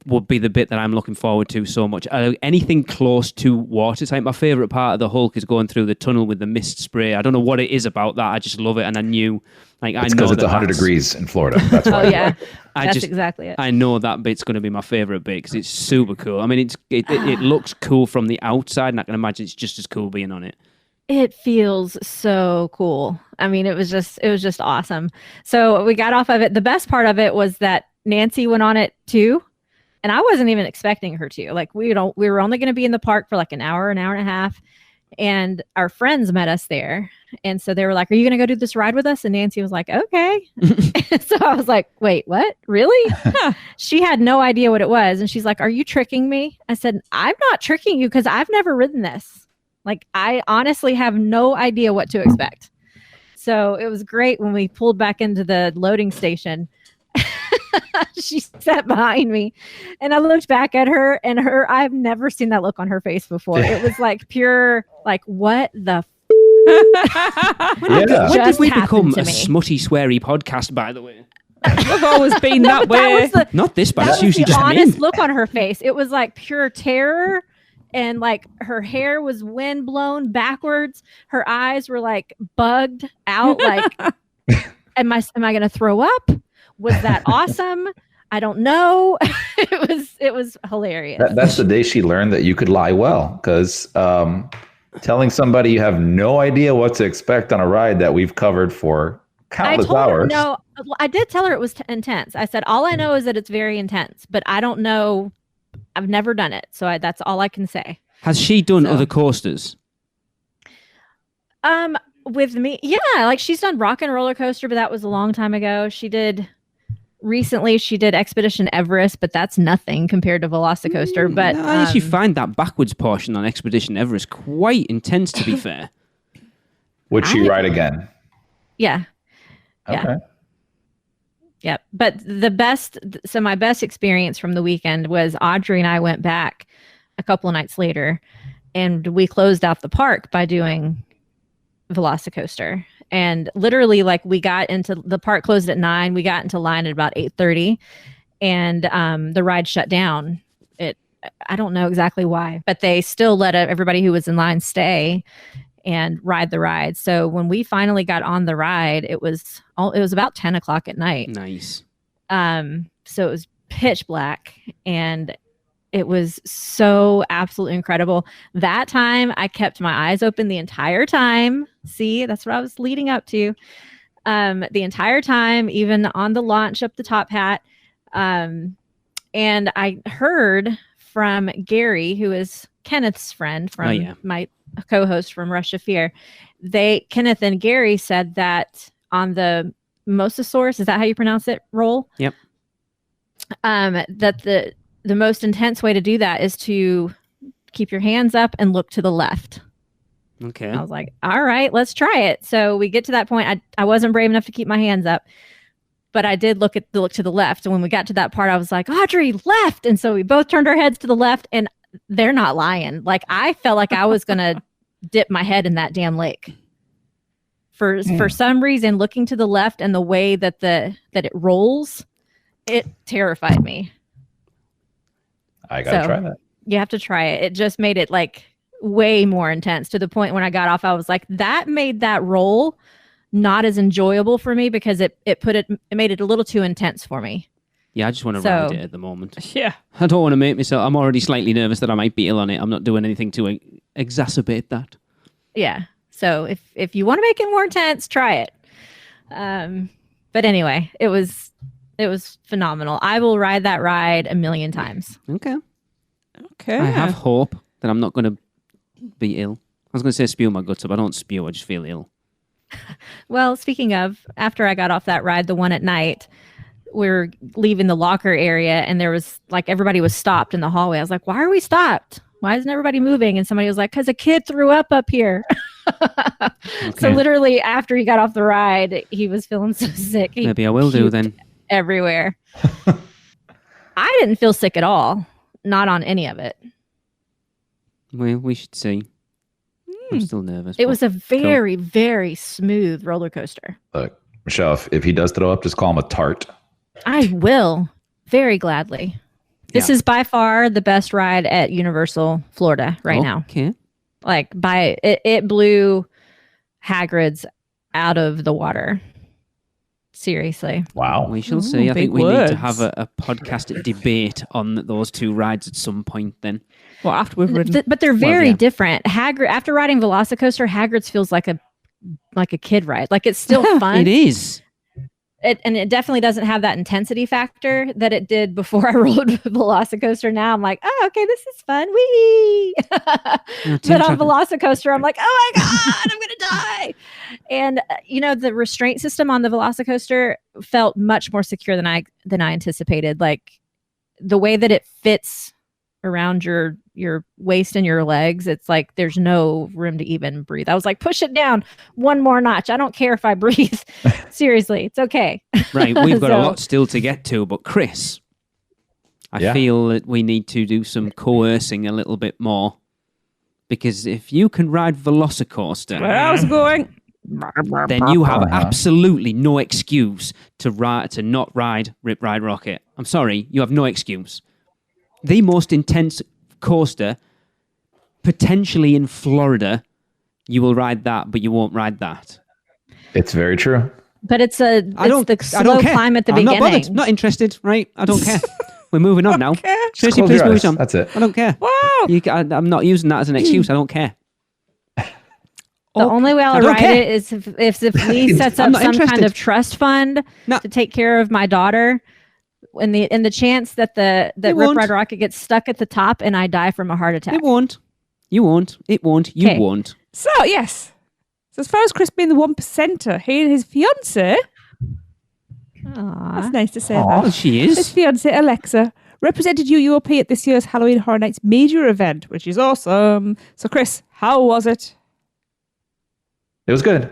would be the bit that I'm looking forward to so much. Anything close to water type. My favourite part of the Hulk is going through the tunnel with the mist spray. I don't know what it is about that. I just love it, and I knew, like, it's because it's 100 degrees in Florida. That's why. Oh yeah, that's exactly it. I know that bit's going to be my favourite bit because it's super cool. I mean, it looks cool from the outside, and I can imagine it's just as cool being on it. It feels so cool. I mean, it was just awesome. So we got off of it. The best part of it was that Nancy went on it too. And I wasn't even expecting her to. Like, we were only going to be in the park for like an hour and a half. And our friends met us there. And so they were like, are you going to go do this ride with us? And Nancy was like, okay. So I was like, wait, what? Really? She had no idea what it was. And she's like, are you tricking me? I said, I'm not tricking you because I've never ridden this. Like, I honestly have no idea what to expect. So it was great when we pulled back into the loading station. She sat behind me and I looked back at her and I've never seen that look on her face before. It was like pure, like, what the When did we become a smutty, sweary podcast, by the way? We've always been that way. Not this bad. It's usually the just honest mean. Look on her face. It was like pure terror. And like her hair was wind blown backwards. Her eyes were like bugged out. Like, am I going to throw up? Was that awesome? I don't know. It was hilarious. That's the day she learned that you could lie well, because telling somebody you have no idea what to expect on a ride that we've covered for countless hours. No, I did tell her it was intense. I said, all I know is that it's very intense, but I don't know. I've never done it. So that's all I can say. Has she done other coasters? With me, yeah, like she's done Rock and Roller Coaster, but that was a long time ago. She did Expedition Everest, but that's nothing compared to VelociCoaster. But I actually find that backwards portion on Expedition Everest quite intense, to be fair. Would she ride again? Yeah. Okay. Yeah. Yep. But my best experience from the weekend was Audrey and I went back a couple of nights later, and we closed out the park by doing VelociCoaster. And literally, like, we got into the park closed at 9. We got into line at about 8:30, and the ride shut down. I don't know exactly why, but they still let everybody who was in line stay and ride the ride. So when we finally got on the ride, it was about 10 o'clock at night. Nice. So it was pitch black, and it was so absolutely incredible. That time I kept my eyes open the entire time. See, that's what I was leading up to. The entire time, even on the launch up the top hat. And I heard from Gary, who is Kenneth's friend from my co-host from Rush of Fear. Kenneth and Gary said that on the Mosasaurus, is that how you pronounce it, roll? Yep. That the most intense way to do that is to keep your hands up and look to the left. Okay. I was like, all right, let's try it. So we get to that point. I wasn't brave enough to keep my hands up, but I did look to the left. And when we got to that part, I was like, Audrey, left. And so we both turned our heads to the left, and they're not lying. Like, I felt like I was going to dip my head in that damn lake. For some reason, looking to the left and the way that it rolls, it terrified me. I gotta try that. You have to try it. It just made it like way more intense, to the point when I got off, I was like, that made that roll not as enjoyable for me, because it made it a little too intense for me. Yeah, I just want to ride it at the moment. Yeah. I don't want to make myself, I'm already slightly nervous that I might be ill on it. I'm not doing anything to exacerbate that. Yeah. So if you want to make it more intense, try it. But anyway, it was phenomenal. I will ride that ride 1,000,000 times. Okay. Okay. I have hope that I'm not going to be ill. I was going to say spew my guts up. I don't spew. I just feel ill. Well, speaking of, after I got off that ride, the one at night, we were leaving the locker area, and there was like, everybody was stopped in the hallway. I was like, why are we stopped? Why isn't everybody moving? And somebody was like, because a kid threw up here. Okay. So literally after he got off the ride, he was feeling so sick. Maybe I will do then. Everywhere. I didn't feel sick at all. Not on any of it. Well, we should see. I'm still nervous. It was a very, very smooth roller coaster. Look, Michelle, if he does throw up, just call him a tart. I will. Very gladly. This is by far the best ride at Universal Florida right now. Okay. Like, it blew Hagrid's out of the water. Seriously. Wow. We shall see. I think we words. need to have a podcast debate on those two rides at some point then. Well, after we've ridden. But they're very yeah. different. Hagrid, after riding VelociCoaster, Hagrid's feels like a kid ride. Like, it's still fun. It is. And it definitely doesn't have that intensity factor that it did before I rode VelociCoaster. Now I'm like, oh, okay, this is fun. Whee! But on VelociCoaster, I'm like, oh my God, I'm going to die. And, the restraint system on the VelociCoaster felt much more secure than I anticipated. Like, the way that it fits around your waist and your legs, it's like there's no room to even breathe. I was like, push it down one more notch. I don't care if I breathe. Seriously, it's okay. Right, we've got a lot still to get to, but Chris, I feel that we need to do some coercing a little bit more, because if you can ride VelociCoaster, Where I was going. then you have absolutely no excuse to not ride Rip Ride Rocket. I'm sorry, you have no excuse. The most intense coaster, potentially in Florida, you will ride that, but you won't ride that. It's very true. But it's the I don't slow care. climb at the I'm beginning. not bothered. Not interested. Right? I don't care. We're moving on now. Tracy, Close please your move eyes. on. That's it. I don't care. Wow. I'm not using that as an excuse. I don't care. The only way I'll I don't write care. it is if Lee sets I'm up not some kind interested. of trust fund No. to take care of my daughter. In the chance that Rip won't. Ride Rocket gets stuck at the top and I die from a heart attack. It won't. You won't. It won't. You Okay. won't. So, yes. So, as far as Chris being the 1%er, he and his fiancée, Aw. that's nice to say Oh, that. she His is. fiancée, Alexa, represented UUOP at this year's Halloween Horror Nights major event, which is awesome. So, Chris, how was it? It was good.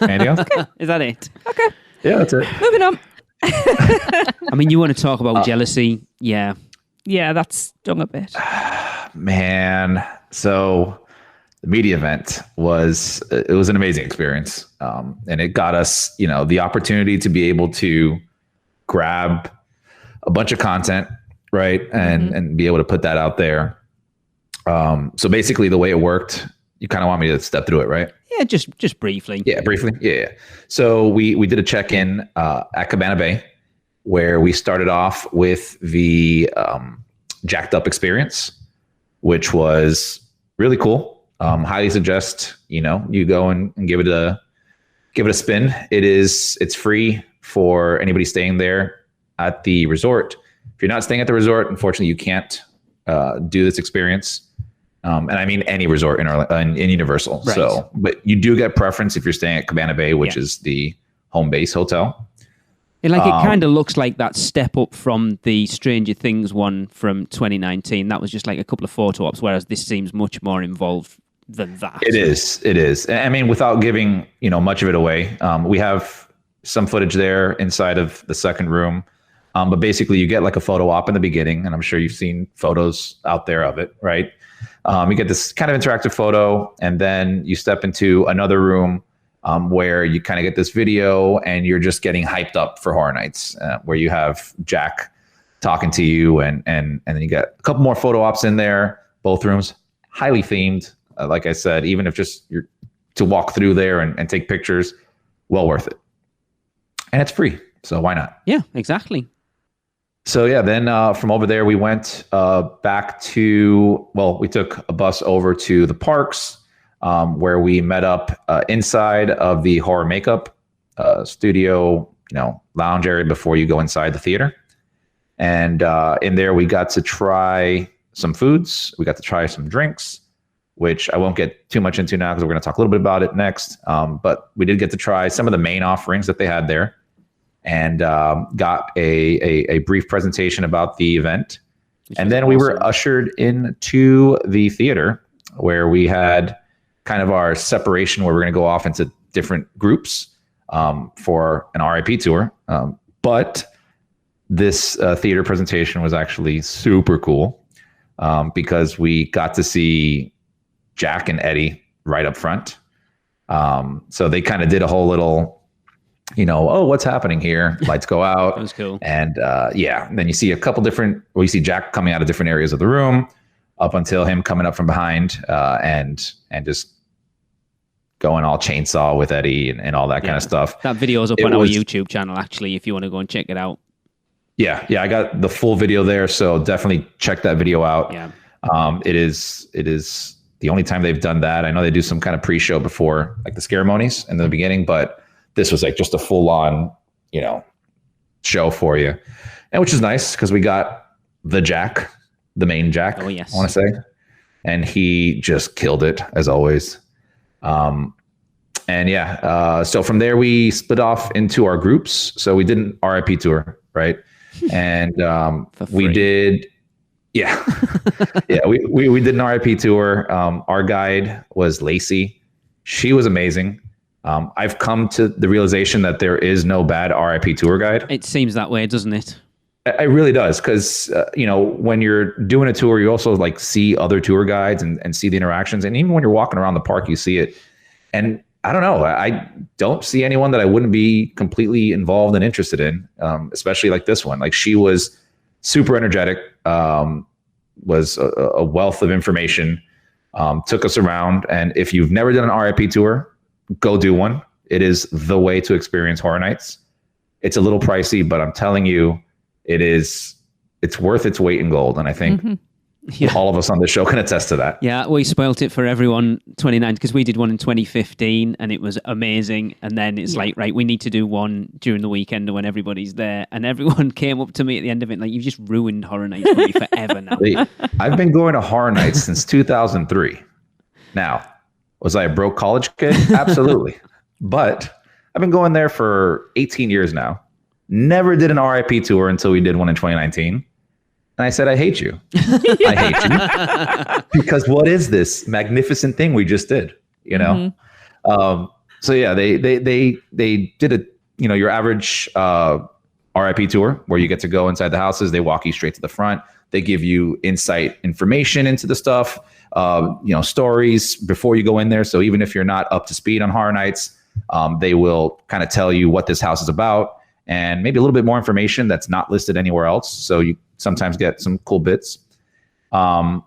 Anything else? Is that it? Okay, Yeah, that's it. moving on. I mean, you want to talk about jealousy? Yeah. Yeah, that's stung a bit. Man, so the media event was an amazing experience, and it got us, the opportunity to be able to grab a bunch of content, right, and be able to put that out there. So basically, the way it worked, you kind of want me to step through it, right? Yeah, just briefly. Yeah, briefly. Yeah. So we did a check-in at Cabana Bay, where we started off with the Jacked Up experience, which was really cool. Highly suggest you go and give it a spin. It's free for anybody staying there at the resort. If you're not staying at the resort, unfortunately, you can't do this experience. And I mean any resort in Universal. Right. So, but you do get preference if you're staying at Cabana Bay, which is the home base hotel. It kind of looks like that step up from the Stranger Things one from 2019. That was just like a couple of photo ops, whereas this seems much more involved than that. It is. I mean, without giving much of it away, we have some footage there inside of the second room. But basically, you get like a photo op in the beginning, and I'm sure you've seen photos out there of it, right? You get this kind of interactive photo, and then you step into another room where you kind of get this video, and you're just getting hyped up for Horror Nights, where you have Jack talking to you, and then you get a couple more photo ops in there. Both rooms highly themed. Like I said, even if just you're to walk through there and take pictures, well worth it. And it's free, so why not? Yeah, exactly. So yeah, then from over there, we went back to, we took a bus over to the parks where we met up inside of the horror makeup studio, lounge area before you go inside the theater. And in there, we got to try some foods. We got to try some drinks, which I won't get too much into now because we're going to talk a little bit about it next. But we did get to try some of the main offerings that they had there, and got a brief presentation about the event. And then we were ushered into the theater where we had kind of our separation where we're going to go off into different groups for an RIP tour. But this theater presentation was actually super cool because we got to see Jack and Eddie right up front. So they kind of did a whole little, what's happening here? Lights go out. That was cool. And then you see you see Jack coming out of different areas of the room up until him coming up from behind and just going all chainsaw with Eddie and all that kind of stuff. That video is up on our YouTube channel, actually, if you want to go and check it out. Yeah, I got the full video there, so definitely check that video out. Yeah. It is the only time they've done that. I know they do some kind of pre-show before, like the ceremonies in the beginning, but this was like just a full-on, show for you, and which is nice because we got the main Jack. Oh yes, I want to say, and he just killed it as always. So from there we split off into our groups. So we did an RIP tour, right? And we did, we did an RIP tour. Our guide was Lacey. She was amazing. I've come to the realization that there is no bad RIP tour guide. It seems that way, doesn't it? It really does, because when you're doing a tour, you also like see other tour guides and see the interactions, and even when you're walking around the park, you see it. And I don't know, I don't see anyone that I wouldn't be completely involved and interested in, especially like this one. Like, she was super energetic, was a wealth of information, took us around. And if you've never done an RIP tour, go do one. It is the way to experience Horror Nights. It's a little pricey, but I'm telling you, it's worth its weight in gold. And I think all of us on the show can attest to that. Yeah, we spoilt it for everyone 29 because we did one in 2015 and it was amazing. And then it's like, right, we need to do one during the weekend when everybody's there. And everyone came up to me at the end of it like, you've just ruined Horror Nights for me forever now. I've been going to Horror Nights since 2003. Now, was I a broke college kid? Absolutely. But I've been going there for 18 years now. Never did an RIP tour until we did one in 2019. And I said, I hate you. I hate you. Because what is this magnificent thing we just did? You know? So yeah, they did a, your average RIP tour where you get to go inside the houses. They walk you straight to the front. They give you insight information into the stuff, stories before you go in there. So even if you're not up to speed on Horror Nights, they will kind of tell you what this house is about and maybe a little bit more information that's not listed anywhere else. So you sometimes get some cool bits. And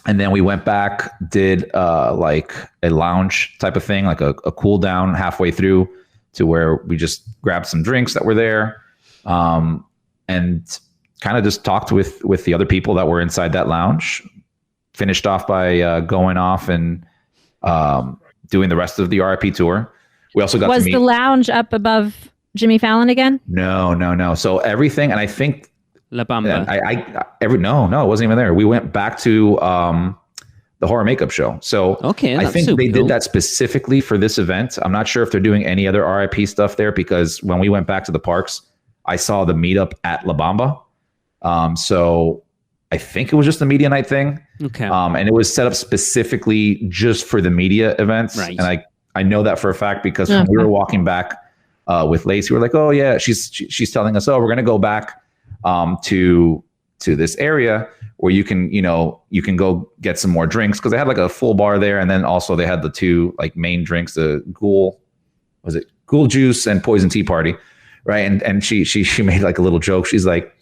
then we went back, did like a lounge type of thing, like a cool down halfway through to where we just grabbed some drinks that were there. And kind of just talked with the other people that were inside that lounge. Finished off by going off and doing the rest of the RIP tour. We also got to meet. Was the lounge up above Jimmy Fallon again? No. So everything, and I think La Bamba. No, it wasn't even there. We went back to the horror makeup show. So okay, I think they did that specifically for this event. I'm not sure if they're doing any other RIP stuff there because when we went back to the parks, I saw the meetup at La Bamba. So I think it was just a media night thing. Okay. And it was set up specifically just for the media events. Right. And I know that for a fact because when we were walking back with Lacey, we were like, oh yeah, she's telling us, oh, we're going to go back to this area where you can go get some more drinks. Cause they had like a full bar there. And then also they had the two like main drinks, the ghoul juice and poison tea party. Right. And she made like a little joke. She's like,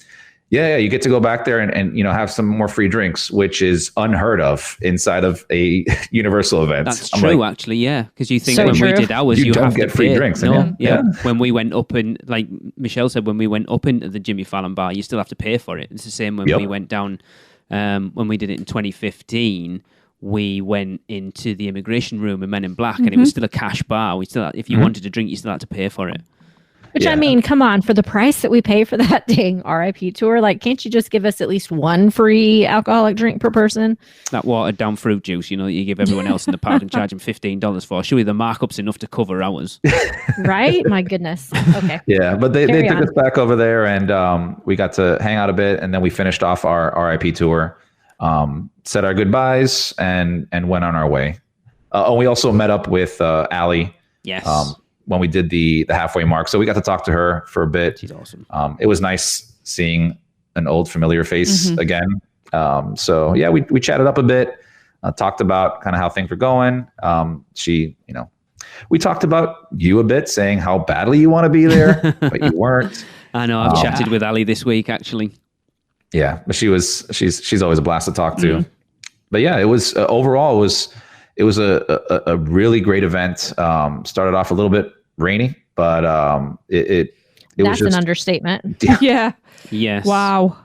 yeah, you get to go back there and have some more free drinks, which is unheard of inside of a Universal event. That's true, actually, yeah. Because you think So when true. we did ours, you don't have get to free pay. drinks. No, Yeah. When we went up and, like Michelle said, when we went up into the Jimmy Fallon bar, you still have to pay for it. It's the same when we went down, when we did it in 2015. We went into the immigration room in Men in Black, and it was still a cash bar. We still, if you wanted to drink, you still had to pay for it. Which I mean, come on, for the price that we pay for that dang RIP tour, like, can't you just give us at least one free alcoholic drink per person? That watered down fruit juice, that you give everyone else in the park and charge them $15 for. Surely the markup's enough to cover ours. Right? My goodness. Okay. Yeah, but they Carry took on. us back over there and we got to hang out a bit. And then we finished off our RIP tour, said our goodbyes and went on our way. And we also met up with Allie. Yes. When we did the halfway mark. So we got to talk to her for a bit. She's awesome. It was nice seeing an old familiar face again. So yeah, we chatted up a bit, talked about kind of how things were going. We talked about you a bit, saying how badly you want to be there, but you weren't. I know, I've chatted with Ali this week, actually. Yeah, but she's always a blast to talk to. But yeah, it was overall, it was a really great event. Started off a little bit rainy, but it was That's just an understatement. Yeah. Yes. Wow.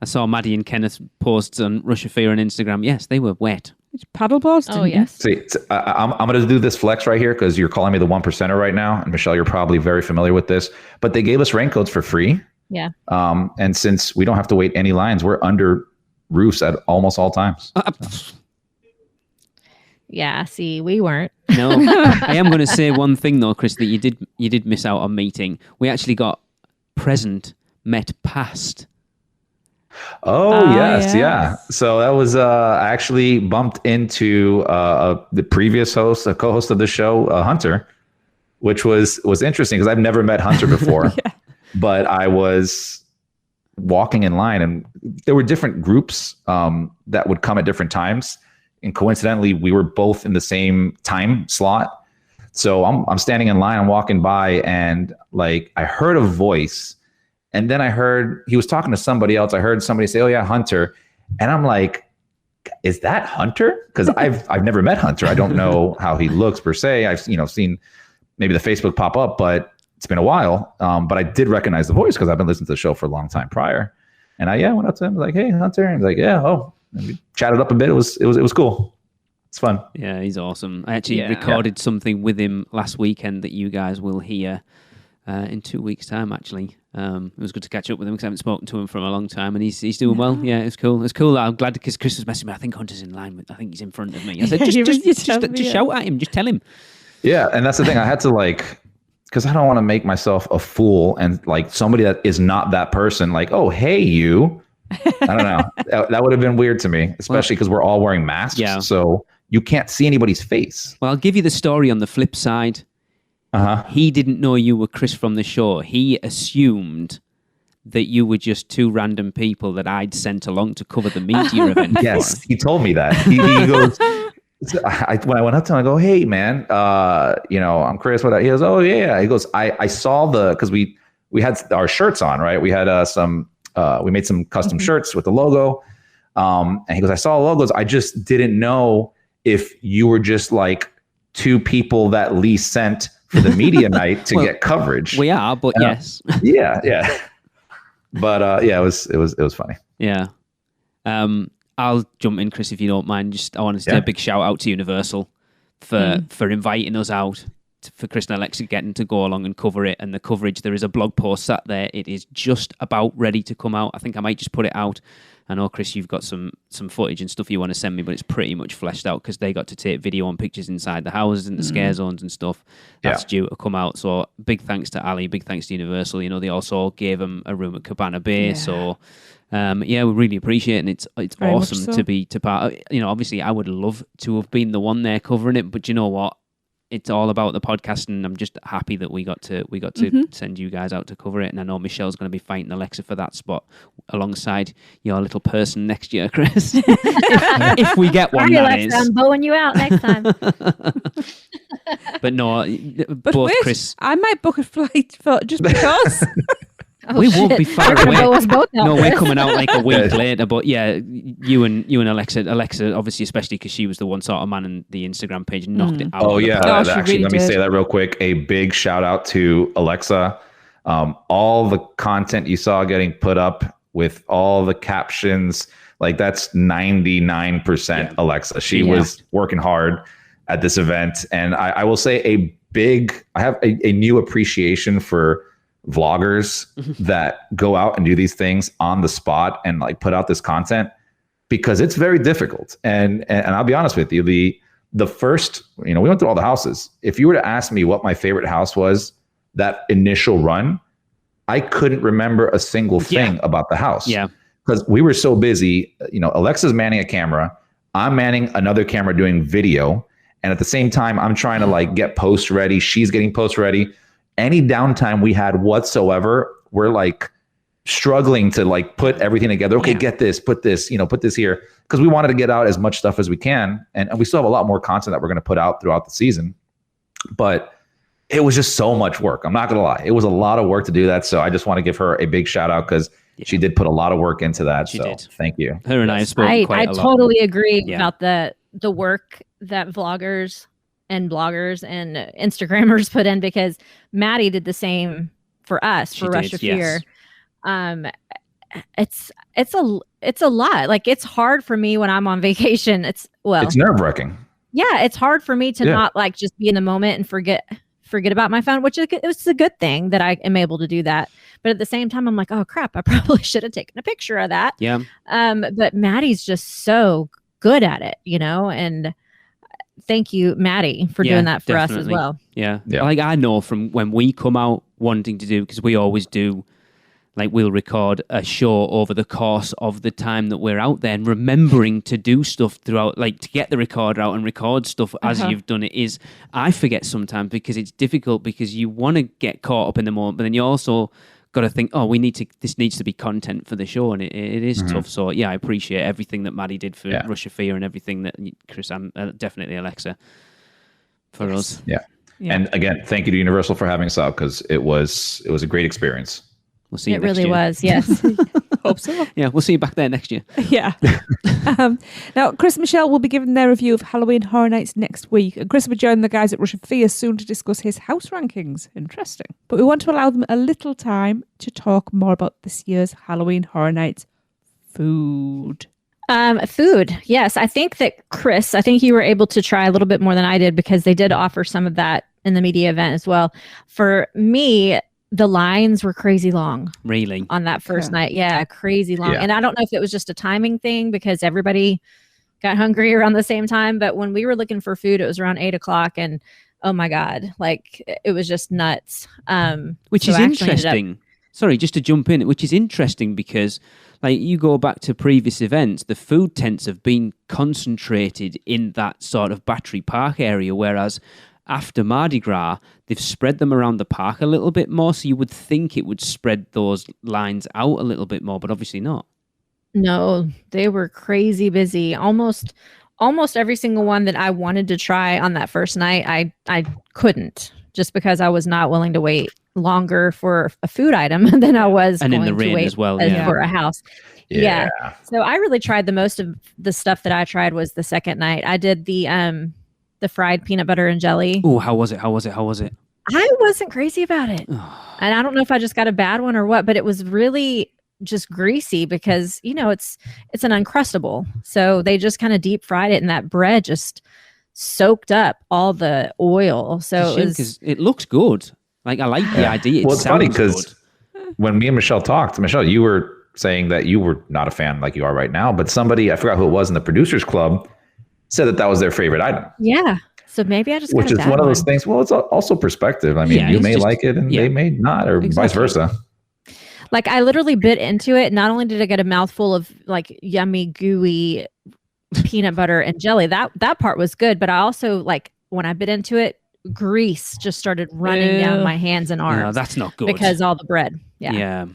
I saw Maddie and Kenneth posts on Russia Fear on Instagram. Yes, they were wet. Paddleboards? Oh, didn't you? yes. See, I'm going to do this flex right here because you're calling me the 1%er right now. And Michelle, you're probably very familiar with this, but they gave us raincoats for free. Yeah. And since we don't have to wait any lines, we're under roofs at almost all times. Yeah. See, we weren't. No, I am going to say one thing though, Chris, that you did miss out on meeting. We actually got present, met past. Oh, yes. yes. Yeah. So that was, I actually bumped into the previous host, a co-host of the show, Hunter, which was interesting because I've never met Hunter before, but I was walking in line and there were different groups that would come at different times. And coincidentally, we were both in the same time slot. So I'm standing in line, I'm walking by and like, I heard a voice. And then I heard he was talking to somebody else. I heard somebody say, "Oh yeah, Hunter," and I'm like, "Is that Hunter?" Because I've never met Hunter. I don't know how he looks per se. I've seen maybe the Facebook pop up, but it's been a while. But I did recognize the voice because I've been listening to the show for a long time prior. And I went up to him, like, "Hey, Hunter," and he's like, "Yeah, oh." And we chatted up a bit. It was cool. It's fun. Yeah, he's awesome. I actually recorded something with him last weekend that you guys will hear in 2 weeks' time, actually. It was good to catch up with him because I haven't spoken to him for a long time, and he's doing well. Yeah, it's cool. It's cool. I'm glad because Chris was messaging me. I think Hunter's in line with. I think he's in front of me. I said, just shout at him. Just tell him. Yeah, and that's the thing. I had to because I don't want to make myself a fool and like somebody that is not that person. Like, oh, hey, you. I don't know. That would have been weird to me, especially because we're all wearing masks. Yeah. So you can't see anybody's face. Well, I'll give you the story on the flip side. He didn't know you were Chris from the show. He assumed that you were just two random people that I'd sent along to cover the media event. Yes, he told me that. He goes, when I went up to him, I go, "Hey, man, I'm Chris." He goes, "Oh, yeah." He goes, I saw because we had our shirts on, right? We had we made some custom shirts with the logo. And he goes, "I saw logos. I just didn't know if you were just like two people that Lee sent for the media night to get coverage." We are, but yes. Yeah. But it was funny. Yeah. I'll jump in, Chris, if you don't mind. I want to say a big shout out to Universal for inviting us out, for Chris and Alexa getting to go along and cover it. And the coverage, there is a blog post sat there. It is just about ready to come out. I think I might just put it out. I know, Chris, you've got some footage and stuff you want to send me, but it's pretty much fleshed out because they got to take video and pictures inside the houses and the scare zones and stuff. That's due to come out. So big thanks to Ali, big thanks to Universal. They also gave them a room at Cabana Bay. Yeah. So we really appreciate it. And it's awesome to be part of. Obviously I would love to have been the one there covering it, but you know what? It's all about the podcast, and I'm just happy that we got to send you guys out to cover it. And I know Michelle's going to be fighting Alexa for that spot alongside your little person next year, Chris. if we get one, that Alexa, I'm bowing you out next time. But no, both Chris. I might book a flight for just because. We won't be far away. No, we're coming out like a week later. But yeah, you and Alexa, obviously, especially because she was the one sort of manning the Instagram page, knocked it out. Oh yeah, actually, let me say that real quick. A big shout out to Alexa. All the content you saw getting put up with all the captions, like that's 99% Alexa. She was working hard at this event, and I will say I have a new appreciation for vloggers that go out and do these things on the spot and like put out this content, because it's very difficult. And I'll be honest with you, the first, we went through all the houses. If you were to ask me what my favorite house was, that initial run, I couldn't remember a single thing about the house. Yeah. Because we were so busy, Alexa's manning a camera, I'm manning another camera doing video. And at the same time, I'm trying to like get posts ready. She's getting posts ready. Any downtime we had whatsoever, we're like struggling to like put everything together. Okay, get this, put this here. Because we wanted to get out as much stuff as we can. And we still have a lot more content that we're going to put out throughout the season. But it was just so much work. I'm not going to lie. It was a lot of work to do that. So I just want to give her a big shout out because she did put a lot of work into that. She did. Thank you. Her and I have spoken quite a lot. I totally agree about the work that vloggers and bloggers and Instagrammers put in, because Maddie did the same for us for Rush of Fear. It's a lot. Like, it's hard for me when I'm on vacation. It's nerve-wracking. Yeah, it's hard for me to not like just be in the moment and forget about my phone, which it's a good thing that I am able to do that. But at the same time, I'm like, oh crap, I probably should have taken a picture of that. Yeah. But Maddie's just so good at it, and thank you, Maddie, for doing that for us as well. Yeah. Like, I know from when we come out wanting to do, because we always do, like, we'll record a show over the course of the time that we're out there, and remembering to do stuff throughout, like to get the recorder out and record stuff as you've done it is, I forget sometimes because it's difficult, because you want to get caught up in the moment, but then you also got to think, this needs to be content for the show, and it is tough. So I appreciate everything that Maddie did for Rush of Fear and everything that Chris, definitely Alexa for us. Yeah. And again, thank you to Universal for having us out, because it was a great experience. We'll see you next year. It really was, yes. Hope so. Yeah, we'll see you back there next year. Yeah. Now, Chris and Michelle will be giving their review of Halloween Horror Nights next week. And Chris will be joining the guys at Russian Fear soon to discuss his house rankings. Interesting. But we want to allow them a little time to talk more about this year's Halloween Horror Nights food. Food. Yes. I think that Chris, you were able to try a little bit more than I did because they did offer some of that in the media event as well. For me, the lines were crazy long. Really? On that first night. Yeah, crazy long. Yeah. And I don't know if it was just a timing thing because everybody got hungry around the same time. But when we were looking for food, it was around 8:00 and oh my God, like it was just nuts. Which is interesting. Sorry, just to jump in, which is interesting because like you go back to previous events, the food tents have been concentrated in that sort of Battery Park area, whereas after Mardi Gras, they've spread them around the park a little bit more. So you would think it would spread those lines out a little bit more, but obviously not. No, they were crazy busy. Almost every single one that I wanted to try on that first night, I couldn't just because I was not willing to wait longer for a food item than I was and going in the to rain wait as well, for a house. Yeah. So I really tried the most of the stuff that I tried was the second night. I did the fried peanut butter and jelly. Oh, how was it? I wasn't crazy about it. And I don't know if I just got a bad one or what, but it was really just greasy because, it's an Uncrustable. So they just kind of deep fried it and that bread just soaked up all the oil. So it looks good. Like I like the idea. Well, it's funny because when me and Michelle talked, Michelle, you were saying that you were not a fan like you are right now, but somebody, I forgot who it was in the producers club, said that was their favorite item. Yeah. So maybe I just which is one of those things. Well, it's also perspective. I mean, you may like it and they may not, or vice versa. Like I literally bit into it. Not only did I get a mouthful of like yummy, gooey peanut butter and jelly, that part was good. But I also like when I bit into it, grease just started running down my hands and arms. No, that's not good. Because all the bread. Yeah. Yeah.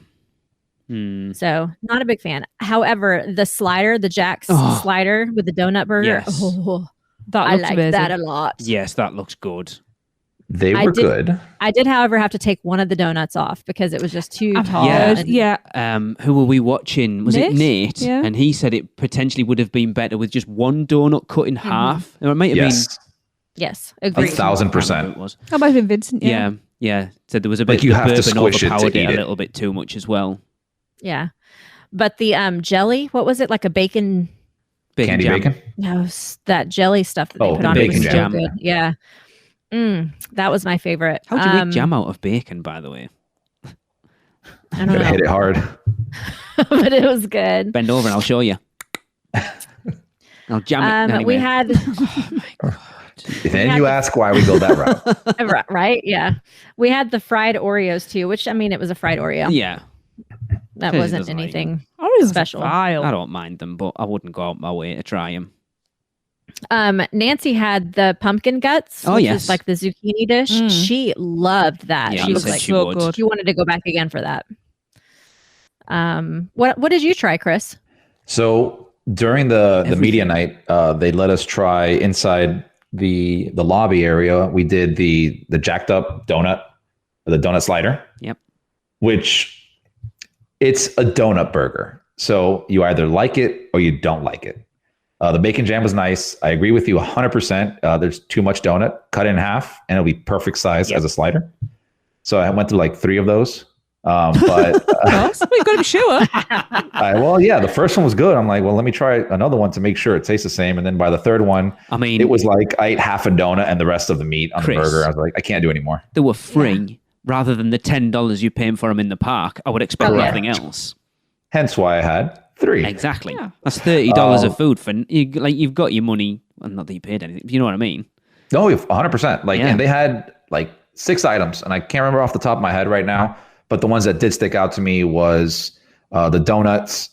So not a big fan. However, the slider, the Jack's slider with the donut burger. Yes. I like that a lot. Yes, that looks good. They were good. I did, however, have to take one of the donuts off because it was just too tall. Who were we watching? Was it Nate? Yeah. And he said it potentially would have been better with just one donut cut in half. Or it might have been. Yes, agreed. 1,000%. It was. That might have been Vincent. Yeah. Said there was a bit. Like you have to bourbon squish it to overpowered eat a it. little bit too much as well. Yeah, but the jelly, what was it, like a bacon? Candy jam. bacon? No, that jelly stuff that they put on it bacon was jam. so good. Yeah, that was my favorite. How do you make jam out of bacon, by the way? I don't Gotta know, hit it hard. but it was good. Bend over and I'll show you. I'll jam it. Anyway. We had. Then you ask why we go that route. Right? Yeah, we had the fried Oreos too, which I mean, it was a fried Oreo. Yeah. That It wasn't doesn't like anything Oreos special. I don't mind them, but I wouldn't go out my way to try them. Nancy had the pumpkin guts, which is like the zucchini dish. She loved that. Yeah, She you was said like, she would. good. she wanted to go back again for that. What did you try, Chris? So during the media night, they let us try inside the lobby area. We did the jacked up donut, the donut slider. Yep. Which it's a donut burger. So you either like it or you don't like it. The bacon jam was nice. I agree with you 100%. There's too much donut. Cut it in half and it'll be perfect size as a slider. So I went through like 3 of those. But we got to be sure. the first one was good. I'm like, well, let me try another one to make sure it tastes the same. And then by the third one, I mean, it was like I ate half a donut and the rest of the meat on Chris, the burger. I was like, I can't do anymore. they were free rather than the $10 you're paying for them in the park. I would expect Correct. nothing else. Hence why I had 3. Exactly. Yeah. That's $30 of food for you've got your money. Well, not that you paid anything. But you know what I mean? No, 100%. And they had like 6 items, and I can't remember off the top of my head right now. But the ones that did stick out to me was the donuts,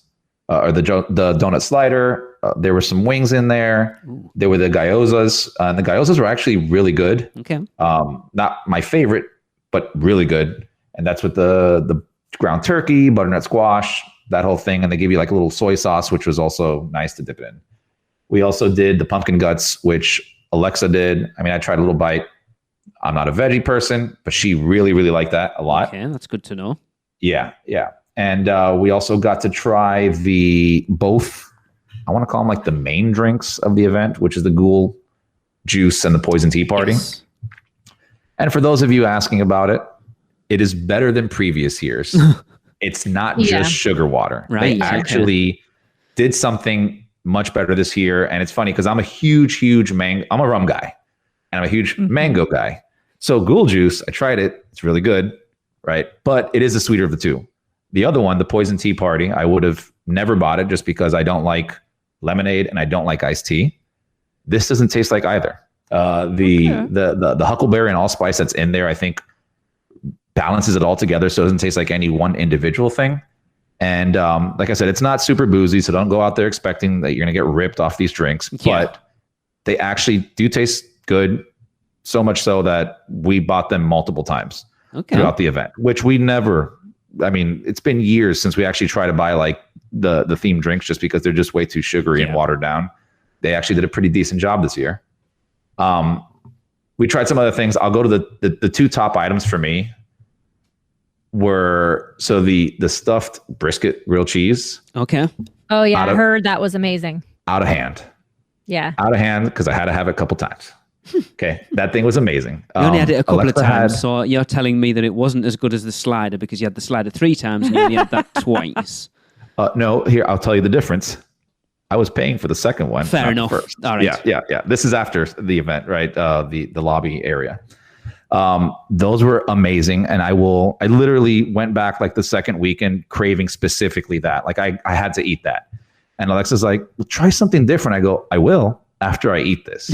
or the donut slider. There were some wings in there. Ooh. There were the gyozas, and the gyozas were actually really good. Okay. Not my favorite, but really good. And that's with the ground turkey, butternut squash, that whole thing. And they give you like a little soy sauce, which was also nice to dip it in. We also did the pumpkin guts, which Alexa did. I mean, I tried a little bite. I'm not a veggie person, but she really, really liked that a lot. Okay, that's good to know. Yeah. And we also got to try both, I want to call them like the main drinks of the event, which is the ghoul juice and the poison tea party. Yes. And for those of you asking about it, it is better than previous years. It's not just sugar water. Right. They actually did something much better this year. And it's funny because I'm a huge I'm a rum guy and I'm a huge mango guy. So ghoul juice, I tried it. It's really good, right? But it is the sweeter of the two. The other one, the poison tea party, I would have never bought it just because I don't like lemonade and I don't like iced tea. This doesn't taste like either. The huckleberry and allspice that's in there, I think, balances it all together so it doesn't taste like any one individual thing. And like I said, it's not super boozy, so don't go out there expecting that you're going to get ripped off these drinks. Yeah. But they actually do taste good, so much so that we bought them multiple times throughout the event, which we never, I mean, it's been years since we actually try to buy like the themed drinks just because they're just way too sugary and watered down. They actually did a pretty decent job this year. We tried some other things. I'll go to the two top items for me were the stuffed brisket grilled cheese. Okay. Oh yeah, I heard that was amazing. Out of hand. Yeah. Out of hand because I had to have it a couple times. Okay, that thing was amazing. You only had it a couple Alexa of times, so you're telling me that it wasn't as good as the slider because you had the slider 3 times and you only had that twice. No, here, I'll tell you the difference. I was paying for the second one. Fair enough. First. All right. Yeah. This is after the event, right? The lobby area. Those were amazing. And I literally went back like the second weekend craving specifically that. Like I had to eat that. And Alexa's like, well, try something different. I go, I will after I eat this.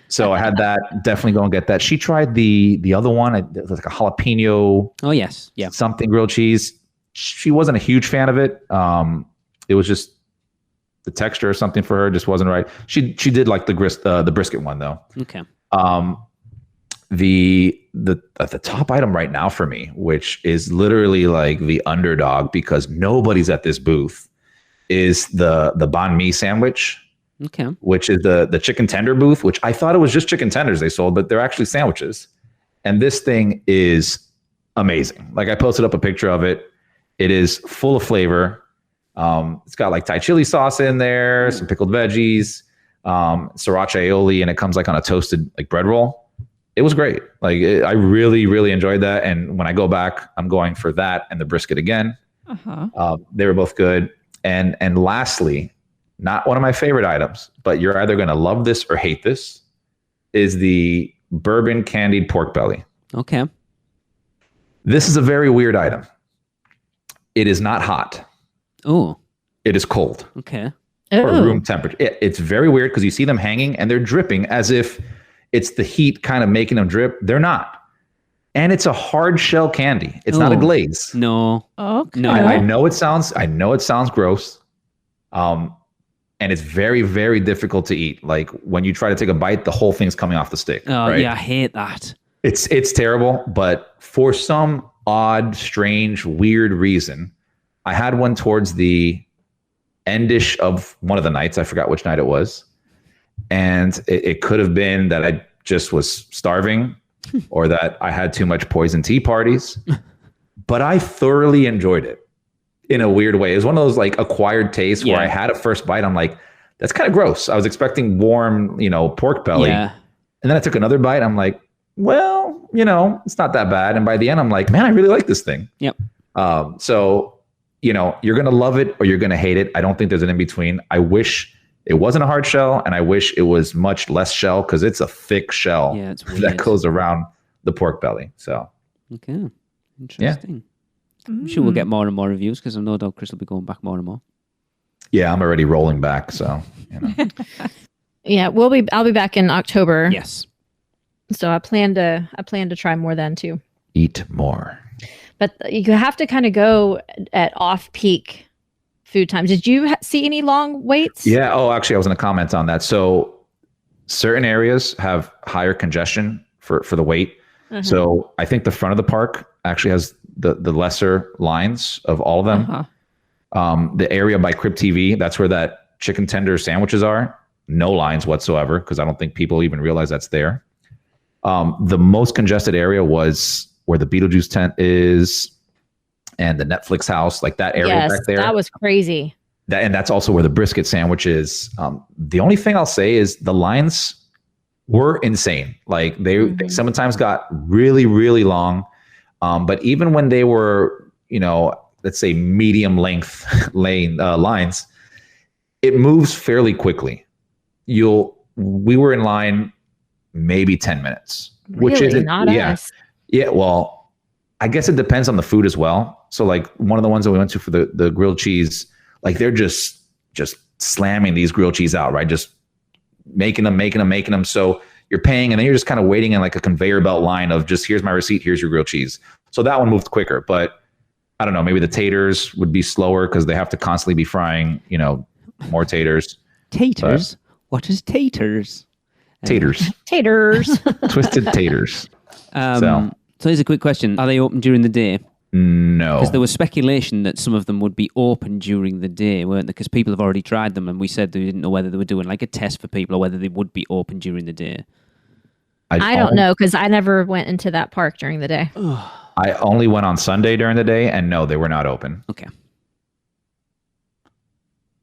So I had that. Definitely go and get that. She tried the other one. It was like a jalapeno. Oh, yes. Yeah. Something grilled cheese. She wasn't a huge fan of it. It was just the texture or something for her just wasn't right. She did like the brisket one though. Okay. The top item right now for me, which is literally like the underdog because nobody's at this booth, is the banh mi sandwich. Okay. Which is the chicken tender booth, which I thought it was just chicken tenders they sold, but they're actually sandwiches. And this thing is amazing. Like I posted up a picture of it. It is full of flavor. It's got like Thai chili sauce in there, some pickled veggies, sriracha aioli, and it comes like on a toasted like bread roll. It was great. Like I really, really enjoyed that. And when I go back, I'm going for that and the brisket again. They were both good. And lastly, not one of my favorite items, but you're either going to love this or hate this, is the bourbon candied pork belly. Okay. This is a very weird item. It is not hot. Oh. It is cold. Okay. Or room temperature. It's very weird because you see them hanging and they're dripping as if it's the heat kind of making them drip. They're not. And it's a hard shell candy. It's not a glaze. No. Okay. No. I know it sounds gross. And it's very, very difficult to eat. Like when you try to take a bite, the whole thing's coming off the stick. Oh, right? yeah, I hate that. It's terrible, but for some odd, strange, weird reason, I had one towards the endish of one of the nights. I forgot which night it was. And it could have been that I just was starving or that I had too much poison tea parties. But I thoroughly enjoyed it in a weird way. It was one of those like acquired tastes where I had a first bite. I'm like, that's kind of gross. I was expecting warm, pork belly. Yeah. And then I took another bite. I'm like, well, it's not that bad. And by the end, I'm like, man, I really like this thing. Yep. So, you're going to love it or you're going to hate it. I don't think there's an in between. I wish it wasn't a hard shell and I wish it was much less shell because it's a thick shell that goes around the pork belly. So, okay. Interesting. Yeah. I'm sure we'll get more and more reviews because I know Dog Chris will be going back more and more. Yeah, I'm already rolling back. So, Yeah, I'll be back in October. Yes. So I plan to try more then too. Eat more. But you have to kind of go at off-peak food times. Did you see any long waits? Yeah. Oh, actually, I was going to comment on that. So certain areas have higher congestion for the wait. Mm-hmm. So I think the front of the park actually has the lesser lines of all of them. The area by Crib TV, that's where that chicken tender sandwiches are. No lines whatsoever because I don't think people even realize that's there. The most congested area was where the Beetlejuice tent is. and the Netflix house, like that area Yes, back there. that was crazy. And that's also where the brisket sandwich is. The only thing I'll say is the lines were insane. Like they sometimes got really, really long. But even when they were, let's say medium length lines, it moves fairly quickly. We were in line maybe 10 minutes, which Really? isn't Not us. Yeah. Well, I guess it depends on the food as well. So like one of the ones that we went to for the grilled cheese, like they're just slamming these grilled cheese out, right? Just making them. So you're paying and then you're just kind of waiting in like a conveyor belt line of just, here's my receipt, here's your grilled cheese. So that one moved quicker, but I don't know, maybe the taters would be slower because they have to constantly be frying, more taters. Taters? What is taters? Taters. Taters. Twisted taters. So here's a quick question. Are they open during the day? No. Because there was speculation that some of them would be open during the day, weren't they? Because people have already tried them and we said they didn't know whether they were doing like a test for people or whether they would be open during the day. I don't know because I never went into that park during the day. I only went on Sunday during the day and no, they were not open. Okay.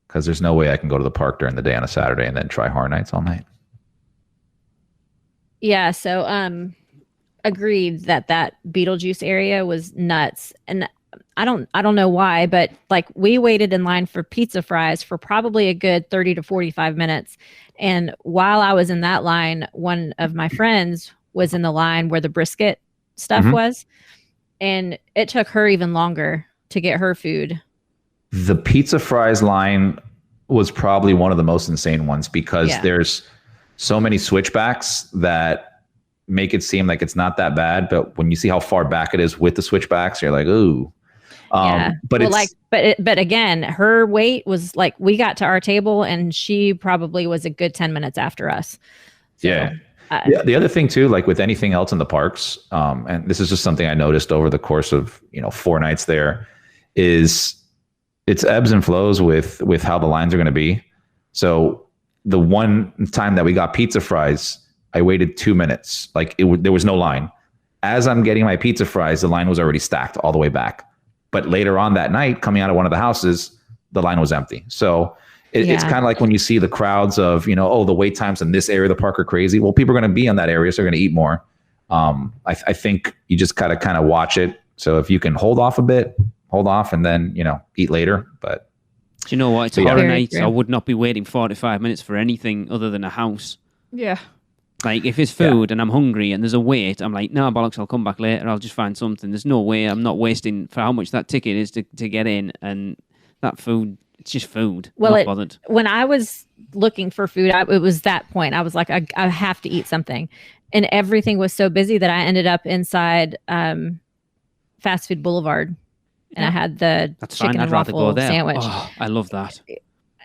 Because there's no way I can go to the park during the day on a Saturday and then try Horror Nights all night. Yeah, so agreed that Beetlejuice area was nuts. And I don't know why, but like we waited in line for pizza fries for probably a good 30 to 45 minutes. And while I was in that line, one of my friends was in the line where the brisket stuff was. And it took her even longer to get her food. The pizza fries line was probably one of the most insane ones because there's so many switchbacks that make it seem like it's not that bad. But when you see how far back it is with the switchbacks, you're like, ooh. But but again, her wait was like we got to our table and she probably was a good 10 minutes after us. So, yeah. The other thing too, like with anything else in the parks, and this is just something I noticed over the course of 4 nights there, is it's ebbs and flows with how the lines are going to be. So the one time that we got pizza fries, I waited 2 minutes. Like there was no line. As I'm getting my pizza fries, the line was already stacked all the way back. But later on that night, coming out of one of the houses, the line was empty. So it's kind of like when you see the crowds of, the wait times in this area of the park are crazy. Well, people are going to be on that area, so they're going to eat more. I think you just gotta kind of watch it. So if you can hold off a bit, hold off and then, eat later. But do you know what? It's a horror night. I would not be waiting 45 minutes for anything other than a house. Yeah. Like, if it's food and I'm hungry and there's a wait, I'm like, no, bollocks, I'll come back later. I'll just find something. There's no way I'm not wasting for how much that ticket is to get in. And that food, it's just food. Well, not bothered. When I was looking for food, it was that point. I was like, I have to eat something. And everything was so busy that I ended up inside Fast Food Boulevard. And I had the chicken and waffle sandwich. Oh, I love that.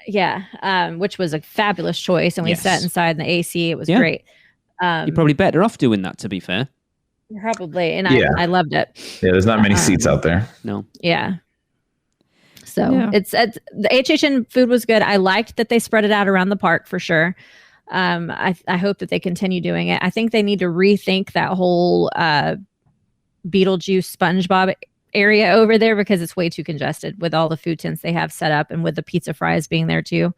Yeah, which was a fabulous choice. And we sat inside in the AC. It was great. You're probably better off doing that, to be fair. Probably. And I loved it. Yeah, there's not many seats out there. No. Yeah. So it's the HHN food was good. I liked that they spread it out around the park for sure. I hope that they continue doing it. I think they need to rethink that whole Beetlejuice SpongeBob area over there because it's way too congested with all the food tents they have set up and with the pizza fries being there too.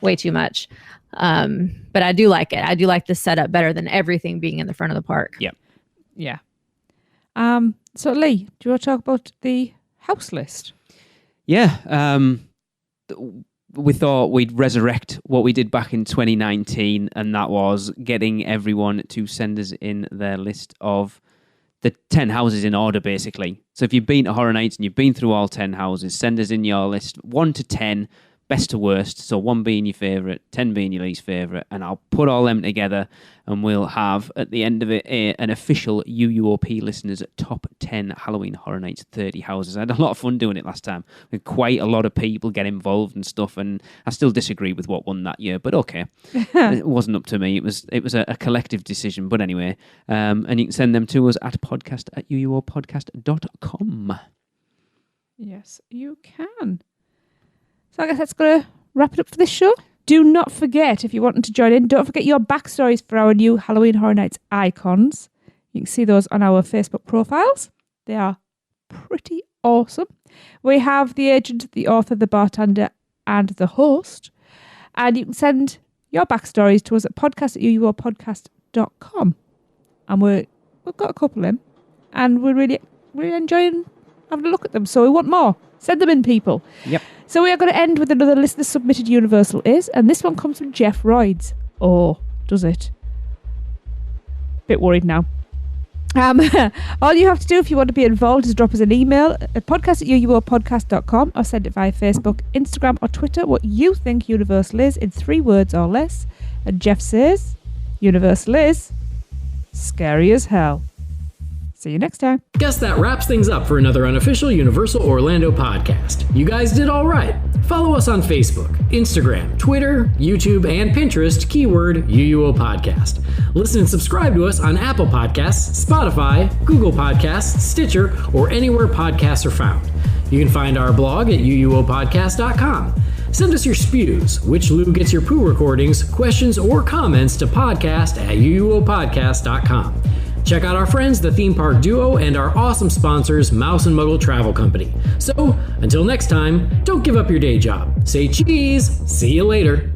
Way too much. But I do like it. I do like the setup better than everything being in the front of the park. Yeah. Yeah. So Lee, do you want to talk about the house list? Yeah. We thought we'd resurrect what we did back in 2019, and that was getting everyone to send us in their list of the 10 houses in order, basically. So if you've been to Horror Nights and you've been through all 10 houses, send us in your list 1 to 10, best to worst. So 1 being your favourite, 10 being your least favourite, and I'll put all them together and we'll have, at the end of it, an official UUOP listeners top 10 Halloween Horror Nights 30 houses. I had a lot of fun doing it last time. We had quite a lot of people get involved and stuff, and I still disagree with what won that year, but okay. It wasn't up to me. It was a collective decision, but anyway. And you can send them to us at podcast@uuopodcast.com. Yes, you can. So I guess that's going to wrap it up for this show. Do not forget, if you're wanting to join in, don't forget your backstories for our new Halloween Horror Nights icons. You can see those on our Facebook profiles. They are pretty awesome. We have the agent, the author, the bartender, and the host. And you can send your backstories to us at podcast@uuopodcast.com. And we've got a couple in, and we're really enjoying having a look at them. So we want more. Send them in, people. Yep. So we are going to end with another listener submitted Universal Is, and this one comes from Jeff Royds. Oh, does it? Bit worried now. All you have to do if you want to be involved is drop us an email at podcast@uuopodcast.com or send it via Facebook, Instagram or Twitter what you think Universal is in 3 words or less. And Jeff says, Universal is scary as hell. See you next time. Guess that wraps things up for another unofficial Universal Orlando podcast. You guys did all right. Follow us on Facebook, Instagram, Twitter, YouTube, and Pinterest, keyword UUO Podcast. Listen and subscribe to us on Apple Podcasts, Spotify, Google Podcasts, Stitcher, or anywhere podcasts are found. You can find our blog at uuopodcast.com. Send us your spews, which Lou gets your poo recordings, questions, or comments to podcast@uuopodcast.com. Check out our friends, the Theme Park Duo, and our awesome sponsors, Mouse and Muggle Travel Company. So, until next time, don't give up your day job. Say cheese. See you later.